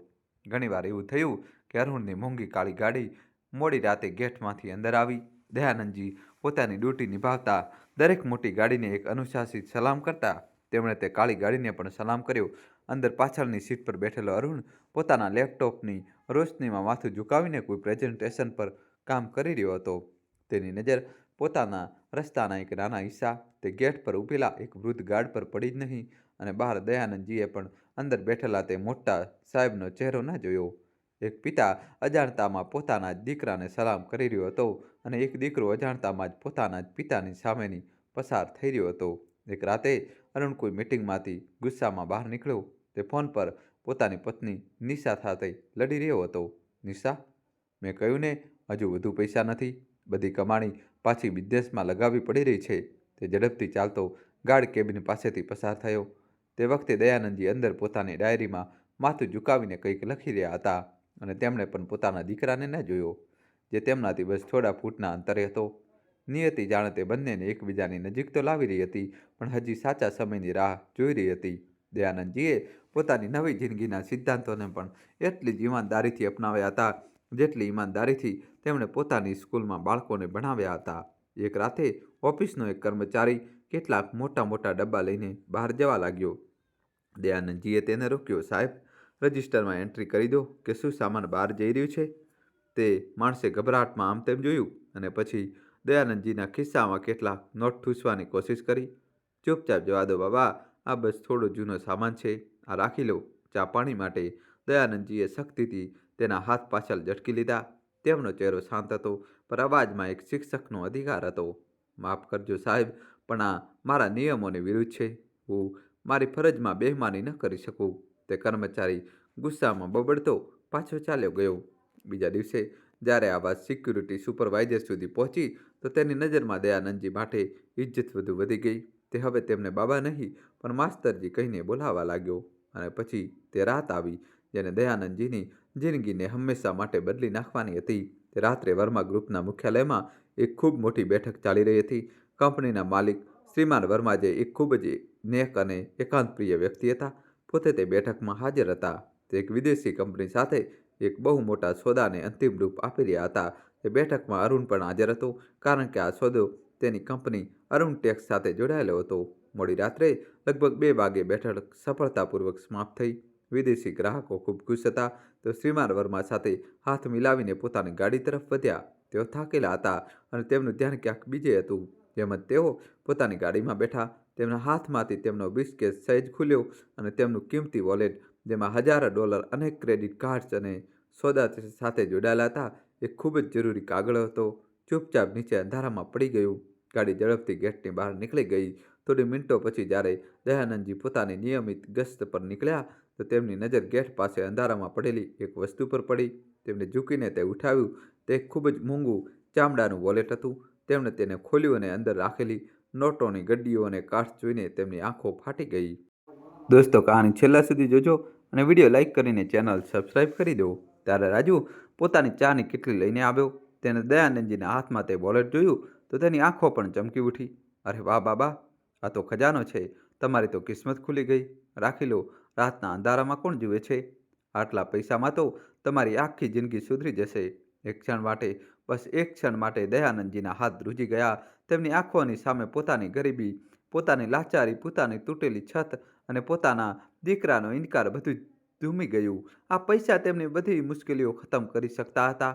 ઘણીવાર એવું થયું કે અરુણની મોંઘી કાળી ગાડી મોડી રાતે ગેટમાંથી અંદર આવી. દયાનંદજી પોતાની ડ્યુટી નિભાવતા દરેક મોટી ગાડીને એક અનુશાસિત સલામ કરતા. તેમણે તે કાળી ગાડીને પણ સલામ કર્યો. અંદર પાછળની સીટ પર બેઠેલો અરુણ પોતાના લેપટોપની રોશનીમાં માથું ઝુકાવીને કોઈ પ્રેઝન્ટેશન પર કામ કરી રહ્યો હતો. તેની નજર પોતાના રસ્તાના એક નાના હિસ્સા, તે ગેટ પર ઊભેલા એક વૃદ્ધ ગાર્ડ પર પડી જ નહીં અને બહાર દયાનંદજીએ પણ અંદર બેઠેલા તે મોટા સાહેબનો ચહેરો ન જોયો. એક પિતા અજાણતામાં પોતાના જ દીકરાને સલામ કરી રહ્યો હતો અને એક દીકરો અજાણતામાં જ પોતાના જ પિતાની સામેની પસાર થઈ રહ્યો હતો. એક રાતે અરુણ કોઈ મિટિંગમાંથી ગુસ્સામાં બહાર નીકળ્યો. તે ફોન પર પોતાની પત્ની નિશા સાથે લડી રહ્યો હતો. નિશા, મેં કહ્યું ને, હજુ વધુ પૈસા નથી. બધી કમાણી પાછી બિઝનેસમાં લગાવવી પડી રહી છે. તે ઝડપથી ચાલતો ગાર્ડ કેબિન પાસેથી પસાર થયો. તે વખતે દયાનંદજી અંદર પોતાની ડાયરીમાં માથું ઝુકાવીને કંઈક લખી રહ્યા હતા અને તેમણે પણ પોતાના દીકરાને ન જોયો, જે તેમનાથી બસ થોડા ફૂટના અંતરે હતો. નિયતિ જાણે તે બંનેને એકબીજાની નજીક તો લાવી રહી હતી, પણ હજી સાચા સમયની રાહ જોઈ રહી હતી. દયાનંદજીએ પોતાની નવી જિંદગીના સિદ્ધાંતોને પણ એટલી જ ઈમાનદારીથી અપનાવ્યા હતા જેટલી ઈમાનદારીથી તેમણે પોતાની સ્કૂલમાં બાળકોને ભણાવ્યા હતા. એક રાતે ઓફિસનો એક કર્મચારી કેટલાક મોટા મોટા ડબ્બા લઈને બહાર જવા લાગ્યો. દયાનંદજીએ તેને રોક્યો. સાહેબ, રજિસ્ટરમાં એન્ટ્રી કરી દો કે શું સામાન બહાર જઈ રહ્યું છે? તે માણસે ગભરાટમાં આમ તેમ જોયું અને પછી દયાનંદજીના ખિસ્સામાં કેટલાક નોટ ઠૂસવાની કોશિશ કરી. ચૂપચાપ જવા દો બાબા, આ બસ થોડો જૂનો સામાન છે, આ રાખી લો, ચા પાણી માટે. દયાનંદજીએ શક્તિથી તેના હાથ પાછળ ઝટકી લીધા. તેમનો ચહેરો શાંત હતો, પણ અવાજમાં એક શિક્ષકનો અધિકાર હતો. માફ કરજો સાહેબ, પણ આ મારા નિયમોની વિરુદ્ધ છે. હું મારી ફરજમાં બેઈમાની ન કરી શકું. તે કર્મચારી ગુસ્સામાં બબડતો પાછો ચાલ્યો ગયો. બીજા દિવસે જ્યારે આ વાત સિક્યુરિટી સુપરવાઇઝર સુધી પહોંચી તો તેની નજરમાં દયાનંદજી માટે ઇજ્જત વધુ વધી ગઈ. તે હવે તેમને બાબા નહીં પણ માસ્તરજી કહીને બોલાવવા લાગ્યો. અને પછી તે રાત આવી જેને દયાનંદજીની જિંદગીને હંમેશા માટે બદલી નાખવાની હતી. તે રાત્રે વર્મા ગ્રુપના મુખ્યાલયમાં એક ખૂબ મોટી બેઠક ચાલી રહી હતી. કંપનીના માલિક શ્રીમાન વર્મા, જે એક ખૂબ જ નેક અને એકાંતપ્રિય વ્યક્તિ હતા, પોતે તે બેઠકમાં હાજર હતા. તે એક વિદેશી કંપની સાથે એક બહુ મોટા સોદાને અંતિમ રૂપ આપી રહ્યા હતા. તે બેઠકમાં અરુણ પણ હાજર હતો, કારણ કે આ સોદો તેની કંપની અરુણ ટેક્સ સાથે જોડાયેલો હતો. મોડી રાત્રે લગભગ 2 વાગે બેઠક સફળતાપૂર્વક સમાપ્ત થઈ. વિદેશી ગ્રાહકો ખૂબ ખુશ હતા. તેઓ શ્રીમાન વર્મા સાથે હાથ મિલાવીને પોતાની ગાડી તરફ વધ્યા. તેઓ થાકેલા હતા અને તેમનું ધ્યાન ક્યાંક બીજે હતું. જેમ જ તેઓ પોતાની ગાડીમાં બેઠા, તેમના હાથમાંથી તેમનો બ્રીફકેસ સહેજ ખુલ્યો અને તેમનું કિંમતી વોલેટ, જેમાં હજારો ડોલર, અનેક ક્રેડિટ કાર્ડ્સ અને સોદા સાથે જોડાયેલા હતા, એક ખૂબ જ જરૂરી કાગળ હતો, ચૂપચાપ નીચે અંધારામાં પડી ગયું. ગાડી ઝડપથી ગેટની બહાર નીકળી ગઈ. થોડી મિનિટો પછી જ્યારે દયાનંદજી પોતાની નિયમિત ગસ્ત પર નીકળ્યા તો તેમની નજર ગેટ પાસે અંધારામાં પડેલી એક વસ્તુ પર પડી. તેમને ઝૂકીને તે ઉઠાવ્યું. તે એક ખૂબ જ મોંઘું ચામડાનું વોલેટ હતું. તેમણે તેને ખોલ્યું અને અંદર રાખેલી નોટોની ગड्डीઓ અને કાર્ડ્સ જોઈને તેમની આંખો ફાટી ગઈ. દોસ્તો, કહાની છેલ્લા સુધી જોજો અને વિડીયો લાઇક કરીને ચેનલ સબસ્ક્રાઈબ કરી દો. ત્યારે રાજુ પોતાની ચાની કીટલી લઈને આવ્યો. તેને દયાનંદજીના હાથમાં તે વોલેટ જોયું તો તેની આંખો પણ ચમકી ઉઠી. અરે વાહ બાબા, આ તો ખજાનો છે. તમારી તો કિસ્મત ખુલી ગઈ. રાખી લો, રાતના અંધારામાં કોણ જુએ છે? આટલા પૈસામાં તો તમારી આખી જિંદગી સુધરી જશે. એક ક્ષણ માટે, બસ એક ક્ષણ માટે દયાનંદજીના હાથ ધ્રુજી ગયા. તેમની આંખોની સામે પોતાની ગરીબી, પોતાની લાચારી, પોતાની તૂટેલી છત અને પોતાના દીકરાનો ઇનકાર બધું ધૂમી ગયું. આ પૈસા તેમની બધી મુશ્કેલીઓ ખતમ કરી શકતા હતા.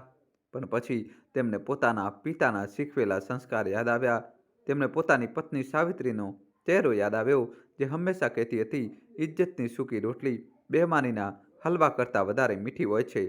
પણ પછી તેમને પોતાના પિતાના શીખવેલા સંસ્કાર યાદ આવ્યા. તેમને પોતાની પત્ની સાવિત્રીનો ચહેરો યાદ આવ્યો, જે હંમેશા કહેતી હતી, ઇજ્જતની સૂકી રોટલી બેમાનીના હલવા કરતાં વધારે મીઠી હોય છે.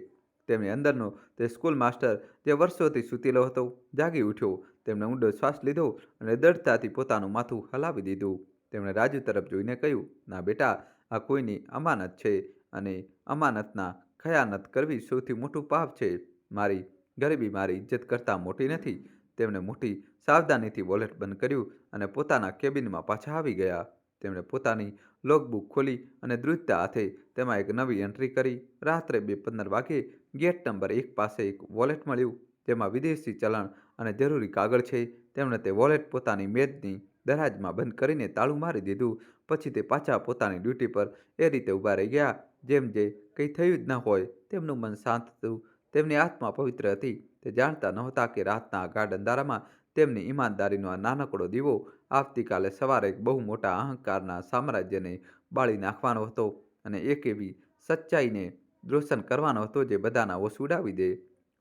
તેમની અંદરનો તે સ્કૂલ માસ્ટર, જે વર્ષોથી સૂતેલો હતો, જાગી ઉઠ્યો. તેમણે ઊંડો શ્વાસ લીધો અને દૃઢતાથી પોતાનું માથું હલાવી દીધું. તેમણે રાજુ તરફ જોઈને કહ્યું, ના બેટા, આ કોઈની અમાનત છે અને અમાનતના ખયાનત કરવી સૌથી મોટું પાપ છે. મારી ગરીબી મારી ઇજ્જત કરતાં મોટી નથી. તેમણે મોટી સાવધાનીથી વોલેટ બંધ કર્યું અને પોતાના કેબિનમાં પાછા આવી ગયા. તેમણે પોતાની લોગબુક ખોલી અને ધ્રુજતા હાથે તેમાં એક નવી એન્ટ્રી કરી. રાત્રે 2:15 વાગ્યે ગેટ નંબર 1 પાસે એક વોલેટ મળ્યું, જેમાં વિદેશી ચલણ અને જરૂરી કાગળ છે. તેમણે તે વોલેટ પોતાની મેજની દરાજમાં બંધ કરીને તાળું મારી દીધું. પછી તે પાછા પોતાની ડ્યુટી પર એ રીતે ઊભા રહી ગયા, જેમ જે કંઈ થયું જ ન હોય. તેમનું મન શાંત હતું, તેમની આત્મા પવિત્ર હતી. તે જાણતા નહોતા કે રાતના ગાઢ અંધારામાં તેમની ઈમાનદારીનો આ નાનકડો દીવો આવતીકાલે સવારે એક બહુ મોટા અહંકારના સામ્રાજ્યને બાળી નાખવાનો હતો અને એક એવી સચ્ચાઈને રોશન કરવાનો હતો જે બધાના હોશ ઉડાવી દે.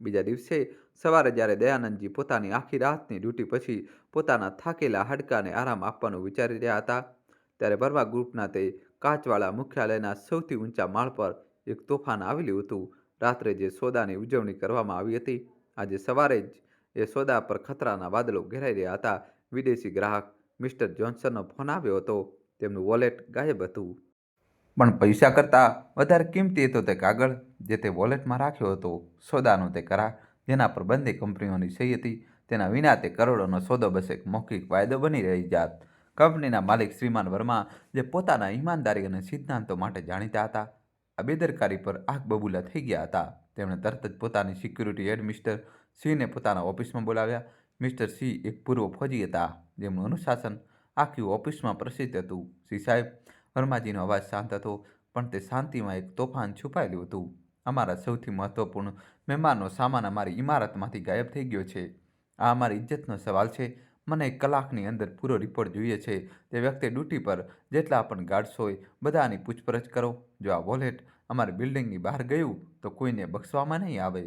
બીજા દિવસે સવારે જ્યારે દયાનંદજી પોતાની આખી રાતની ડ્યુટી પછી પોતાના થાકેલા હાડકાને આરામ આપવાનું વિચારી રહ્યા હતા, ત્યારે વર્મા ગ્રુપના તે કાચવાળા મુખ્યાલયના સૌથી ઊંચા માળ પર એક તોફાન આવેલું હતું. રાત્રે જે સોદાની ઉજવણી કરવામાં આવી હતી, આજે સવારે જ એ સોદા પર ખતરાના વાદળો ઘેરાઈ રહ્યા હતા. વિદેશી ગ્રાહક મિસ્ટર જોન્સનનો ફોન આવ્યો હતો. તેમનું વોલેટ ગાયબ હતું. પણ પૈસા કરતાં વધારે કિંમતી હતો તે કાગળ જે તે વોલેટમાં રાખ્યો હતો. સોદાનો તે કરાર, જેના પર બંને કંપનીઓની સહી હતી. તેના વિના તે કરોડોનો સોદો બસ એક મૌખિક વાયદો બની રહી જાત. કંપનીના માલિક શ્રીમાન વર્મા, જે પોતાના ઈમાનદારી અને સિદ્ધાંતો માટે જાણીતા હતા, આ બેદરકારી પર આગ બબૂલા થઈ ગયા હતા. તેમણે તરત જ પોતાની સિક્યુરિટી હેડ મિસ્ટર સિંહને પોતાના ઓફિસમાં બોલાવ્યા. મિસ્ટર સિંહ એક પૂર્વ ફૌજી હતા, જેમનું અનુશાસન આખી ઓફિસમાં પ્રસિદ્ધ હતું. સિંહ સાહેબ, વર્માજીનો અવાજ શાંત હતો, પણ તે શાંતિમાં એક તોફાન છુપાયેલું હતું. અમારા સૌથી મહત્વપૂર્ણ મહેમાનનો સામાન અમારી ઇમારતમાંથી ગાયબ થઈ ગયો છે. આ અમારી ઇજ્જતનો સવાલ છે. મને 1 કલાકની અંદર પૂરો રિપોર્ટ જોઈએ છે. તે વ્યક્તિ ડ્યુટી પર જેટલા પણ ગાર્ડ્સ હોય, બધાની પૂછપરછ કરો. જો આ વોલેટ અમારી બિલ્ડિંગની બહાર ગયું તો કોઈને બક્ષવામાં નહીં આવે.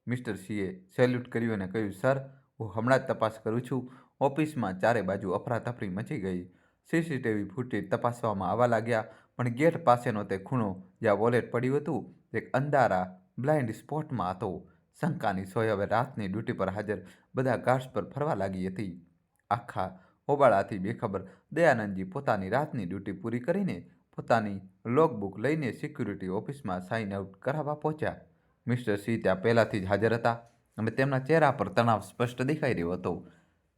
મિસ્ટર સિંહે સેલ્યુટ કર્યું અને કહ્યું, સર, હું હમણાં જ તપાસ કરું છું. ઓફિસમાં ચારે બાજુ અફરાતફરી મચી ગઈ. સીસીટીવી ફૂટેજ તપાસવામાં આવવા લાગ્યા, પણ ગેટ પાસેનો તે ખૂણો જ્યાં વોલેટ પડ્યું હતું, તે એક અંધારા બ્લાઇન્ડ સ્પોટમાં હતો. શંકાની સોય હવે રાતની ડ્યુટી પર હાજર બધા ગાર્ડ્સ પર ફરવા લાગી હતી. આખા હોબાળાથી બેખબર દયાનંદજી પોતાની રાતની ડ્યુટી પૂરી કરીને પોતાની લોગબુક લઈને સિક્યુરિટી ઓફિસમાં સાઇન આઉટ કરાવવા પહોંચ્યા. મિસ્ટર સિંહ ત્યાં પહેલાંથી જ હાજર હતા અને તેમના ચહેરા પર તણાવ સ્પષ્ટ દેખાઈ રહ્યો હતો.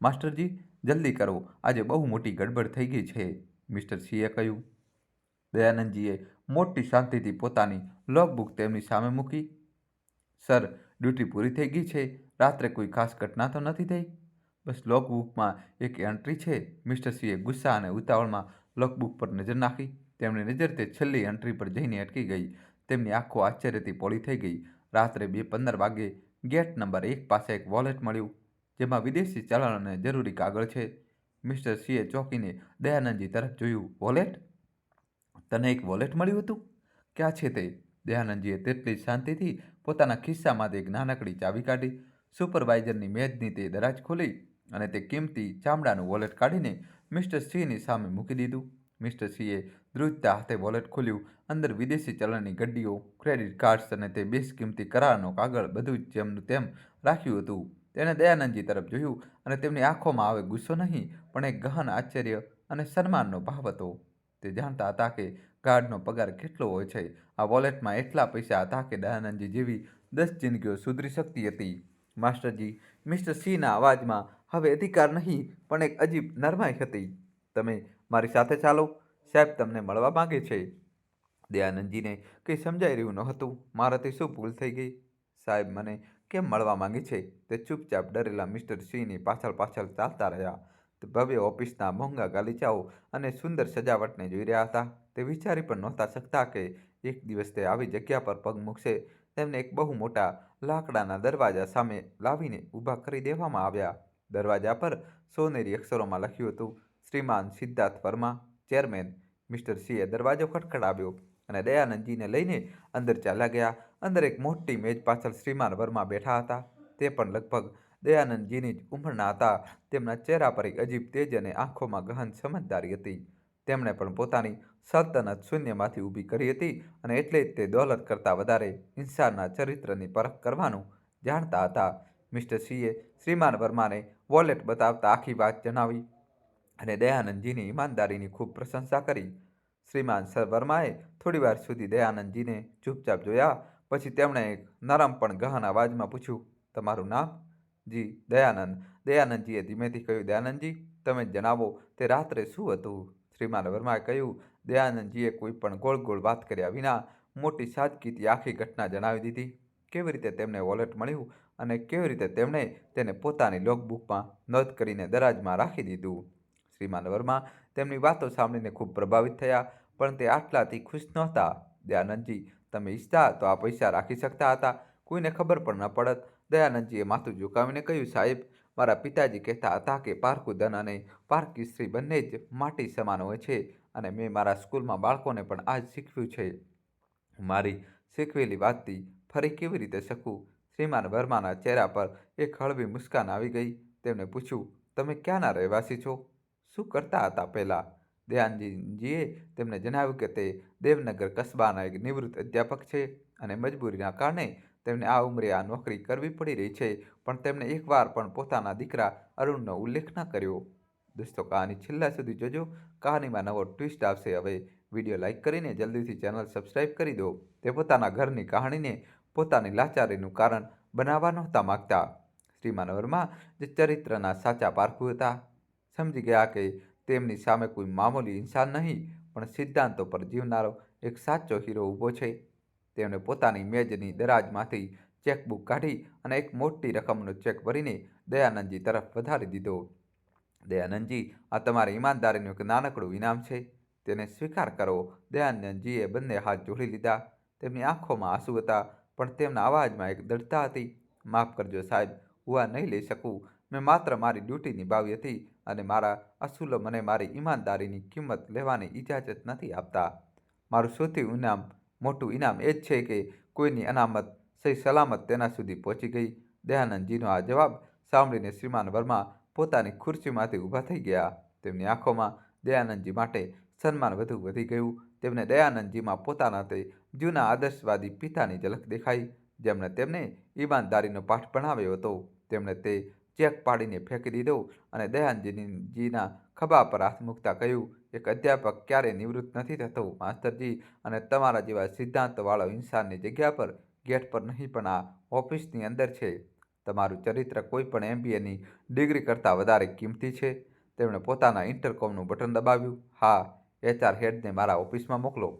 માસ્ટરજી, જલ્દી કરો, આજે બહુ મોટી ગડબડ થઈ ગઈ છે, મિસ્ટર સિંહે કહ્યું. દયાનંદજીએ મોટી શાંતિથી પોતાની લોગબુક તેમની સામે મૂકી. સર, ડ્યુટી પૂરી થઈ ગઈ છે. રાત્રે કોઈ ખાસ ઘટના તો નથી થઈ? બસ લોગબુકમાં એક એન્ટ્રી છે. મિસ્ટર સિંહે ગુસ્સા અને ઉતાવળમાં લોગબુક પર નજર નાખી. તેમની નજર તે છેલ્લી એન્ટ્રી પર જઈને અટકી ગઈ. તેમની આંખો આશ્ચર્યથી પોળી થઈ ગઈ. રાત્રે 2:15 વાગ્યે ગેટ નંબર 1 પાસે એક વોલેટ મળ્યું, જેમાં વિદેશી ચલણ અને જરૂરી કાગળ છે. મિસ્ટર સિંહે ચોંકીને દયાનંદજી તરફ જોયું. વોલેટ? તને એક વોલેટ મળ્યું હતું? ક્યાં છે તે? દયાનંદજીએ તેટલી શાંતિથી પોતાના ખિસ્સામાંથી એક નાનકડી ચાવી કાઢી. સુપરવાઇઝરની મેજની તે દરાજ ખોલી અને તે કિંમતી ચામડાનું વોલેટ કાઢીને મિસ્ટર સિંહની સામે મૂકી દીધું. મિસ્ટર સિંહે ધ્રુજતા હાથે વોલેટ ખોલ્યું. અંદર વિદેશી ચલણની ગड्डीઓ, ક્રેડિટ કાર્ડ્સ અને તે બેશકિંમતી કરારનો કાગળ બધું જ જેમનું તેમ રાખ્યું હતું. તેણે દયાનંદજી તરફ જોયું અને તેમની આંખોમાં હવે ગુસ્સો નહીં, પણ એક ગહન આશ્ચર્ય અને સન્માનનો ભાવ હતો. તે જાણતા હતા કે ગાર્ડનો પગાર કેટલો હોય છે. આ વોલેટમાં એટલા પૈસા હતા કે દયાનંદજી જેવી 10 જિંદગીઓ સુધરી શકતી હતી. માસ્ટરજી, મિસ્ટર સિંહના અવાજમાં હવે અધિકાર નહીં, પણ એક અજીબ નરમાઈ હતી. તમે મારી સાથે ચાલો, સાહેબ તમને મળવા માંગે છે. દયાનંદજીને કંઈ સમજાઈ રહ્યું નહોતું. મારાથી શું ભૂલ થઈ ગઈ? સાહેબ મને કેમ મળવા માંગે છે? તે ચૂપચાપ ડરેલા મિસ્ટર સિંહની પાછળ પાછળ ચાલતા રહ્યા. તે ભવ્ય ઓફિસના મોંઘા ગાલીચાઓ અને સુંદર સજાવટને જોઈ રહ્યા હતા. તે વિચારી પણ નહોતા શકતા કે એક દિવસ તે આવી જગ્યા પર પગ મૂકશે. તેમને એક બહુ મોટા લાકડાના દરવાજા સામે લાવીને ઊભા કરી દેવામાં આવ્યા. દરવાજા પર સોનેરી અક્ષરોમાં લખ્યું હતું, શ્રીમાન સિદ્ધાર્થ વર્મા, ચેરમેન. મિસ્ટર સિંહે દરવાજો ખટખટાવ્યો અને દયાનંદજીને લઈને અંદર ચાલ્યા ગયા. અંદર એક મોટી મેજ પાછળ શ્રીમાન વર્મા બેઠા હતા. તે પણ લગભગ દયાનંદજીની જ ઉંમરના હતા. તેમના ચહેરા પર એક અજીબ તેજ અને આંખોમાં ગહન સમજદારી હતી. તેમણે પણ પોતાની સલ્તનત શૂન્યમાંથી ઊભી કરી હતી અને એટલે જ તે દોલત કરતાં વધારે ઇન્સાનના ચરિત્રની પરખ કરવાનું જાણતા હતા. મિસ્ટર સિંહે શ્રીમાન વર્માને વોલેટ બતાવતા આખી વાત જણાવી અને દયાનંદજીની ઈમાનદારીની ખૂબ પ્રશંસા કરી. શ્રીમાન સર વર્માએ થોડીવાર સુધી દયાનંદજીને ચૂપચાપ જોયા. પછી તેમણે એક નરમ પણ ગહન અવાજમાં પૂછ્યું, તમારું નામ? જી, દયાનંદ. દયાનંદજીએ ધીમેથી કહ્યું, દયાનંદજી, તમે જ જણાવો, તે રાત્રે શું હતું? શ્રીમાન વર્માએ કહ્યું. દયાનંદજીએ કોઈ પણ ગોળ ગોળ વાત કર્યા વિના મોટી સાદગીથી આખી ઘટના જણાવી દીધી. કેવી રીતે તેમને વોલેટ મળ્યું અને કેવી રીતે તેમણે તેને પોતાની લોગબુકમાં નોંધ કરીને દરાજમાં રાખી દીધું. શ્રીમાન વર્મા તેમની વાતો સાંભળીને ખૂબ પ્રભાવિત થયા, પણ તે આટલાથી ખુશ નહોતા. દયાનંદજી, તમે ઈચ્છતા તો આ પૈસા રાખી શકતા હતા, કોઈને ખબર પણ ન પડત. દયાનંદજીએ માથું ઝુકાવીને કહ્યું, સાહેબ, મારા પિતાજી કહેતા હતા કે પારકું ધન અને પારકી સ્ત્રી બંને જ માટી સમાન હોય છે અને મેં મારા સ્કૂલમાં બાળકોને પણ આ જ શીખવ્યું છે. મારી શીખવેલી વાતથી ફરી કેવી રીતે શકું? શ્રીમાન વર્માના ચહેરા પર એક હળવી મુસ્કાન આવી ગઈ. તેમણે પૂછ્યું, તમે ક્યાંના રહેવાસી છો? શું કરતા હતા પહેલાં? દયાનંદજીએ તેમને જણાવ્યું કે તે દેવનગર કસ્બાના એક નિવૃત્ત અધ્યાપક છે અને મજબૂરીના કારણે તેમને આ ઉંમરે આ નોકરી કરવી પડી રહી છે, પણ તેમણે એકવાર પણ પોતાના દીકરા અરુણનો ઉલ્લેખ ન કર્યો. દોસ્તો, કહાની છેલ્લા સુધી જોજો. કહાનીમાં નવો ટ્વિસ્ટ આવશે. હવે વિડીયો લાઇક કરીને જલ્દીથી ચેનલ સબસ્ક્રાઈબ કરી દો. તે પોતાના ઘરની કહાણીને પોતાની લાચારીનું કારણ બનાવવા નહોતા માગતા. શ્રીમાન વર્મા જે ચરિત્રના સાચા પારખુ હતા, સમજી ગયા કે તેમની સામે કોઈ મામૂલી ઇન્સાન નહીં, પણ સિદ્ધાંતો પર જીવનારો એક સાચો હીરો ઊભો છે. તેમણે પોતાની મેજની દરાજમાંથી ચેકબુક કાઢી અને એક મોટી રકમનો ચેક ભરીને દયાનંદજી તરફ વધારી દીધો. દયાનંદજી, આ તમારી ઈમાનદારીનું એક નાનકડું ઇનામ છે. તેને સ્વીકાર કરો. દયાનંદજીએ બંને હાથ જોડી લીધા. તેમની આંખોમાં આંસુ હતા, પણ તેમના અવાજમાં એક દૃઢતા હતી. માફ કરજો સાહેબ, હું આ નહીં લઈ શકું. મેં માત્ર મારી ડ્યુટી નિભાવી હતી અને મારા અસૂલો મને મારી ઈમાનદારીની કિંમત લેવાની ઇજાજત નથી આપતા. મારું સૌથી મોટું ઇનામ એ જ છે કે કોઈની અનામત સહી સલામત તેના સુધી પહોંચી ગઈ. દયાનંદજીનો આ જવાબ સાંભળીને શ્રીમાન વર્મા પોતાની ખુરશીમાંથી ઊભા થઈ ગયા. તેમની આંખોમાં દયાનંદજી માટે સન્માન વધુ વધી ગયું. તેમને દયાનંદજીમાં પોતાના તે જૂના આદર્શવાદી પિતાની ઝલક દેખાઈ, જેમણે તેમને ઈમાનદારીનો પાઠ ભણાવ્યો હતો. તેમણે તે ચેક પાડીને ફેંકી દીધો અને દયાનંદજીના ખભા પર હાથ મૂકતા કહ્યું, એક અધ્યાપક ક્યારેય નિવૃત્ત નથી થતો માસ્તરજી, અને તમારા જેવા સિદ્ધાંતવાળો ઇન્સાનની જગ્યા પર ગેટ પર નહીં પણ આ ઓફિસની અંદર છે. તમારું ચરિત્ર કોઈ પણ MBAની ડિગ્રી કરતાં વધારે કિંમતી છે. તેમણે પોતાના ઇન્ટરકોમનું બટન દબાવ્યું. હા, HR હેડને મારા ઓફિસમાં મોકલો.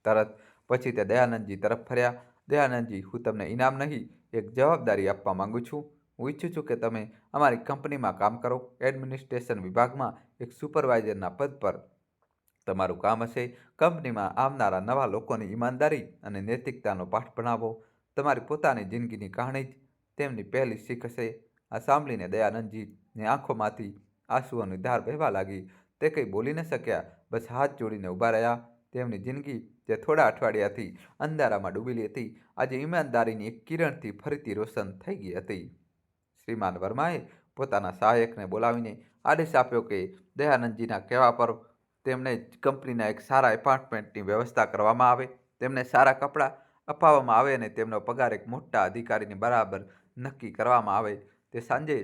તરત પછી તે દયાનંદજી તરફ ફર્યા. દયાનંદજી, હું તમને ઇનામ નહીં, એક જવાબદારી આપવા માંગુ છું. હું ઈચ્છું છું કે તમે અમારી કંપનીમાં કામ કરો, એડમિનિસ્ટ્રેશન વિભાગમાં એક સુપરવાઇઝરના પદ પર. તમારું કામ હશે કંપનીમાં આવનારા નવા લોકોની ઈમાનદારી અને નૈતિકતાનો પાઠ ભણાવો. તમારી પોતાની જિંદગીની કહાણી જ તેમની પહેલી શીખ હશે. આ સાંભળીને દયાનંદજીની આંખોમાંથી આંસુઓની ધાર વહેવા લાગી. તે કંઈ બોલી ન શક્યા, બસ હાથ જોડીને ઊભા રહ્યા. તેમની જિંદગી જે થોડા અઠવાડિયાથી અંધારામાં ડૂબેલી હતી, આજે ઈમાનદારીની એક કિરણથી ફરીથી રોશન થઈ ગઈ હતી. શ્રીમાન વર્માએ પોતાના સહાયકને બોલાવીને આદેશ આપ્યો કે દયાનંદજીના કહેવા પર તેમને કંપનીના એક સારા એપાર્ટમેન્ટની વ્યવસ્થા કરવામાં આવે, તેમને સારા કપડાં અપાવવામાં આવે અને તેમનો પગાર એક મોટા અધિકારીની બરાબર નક્કી કરવામાં આવે. તે સાંજે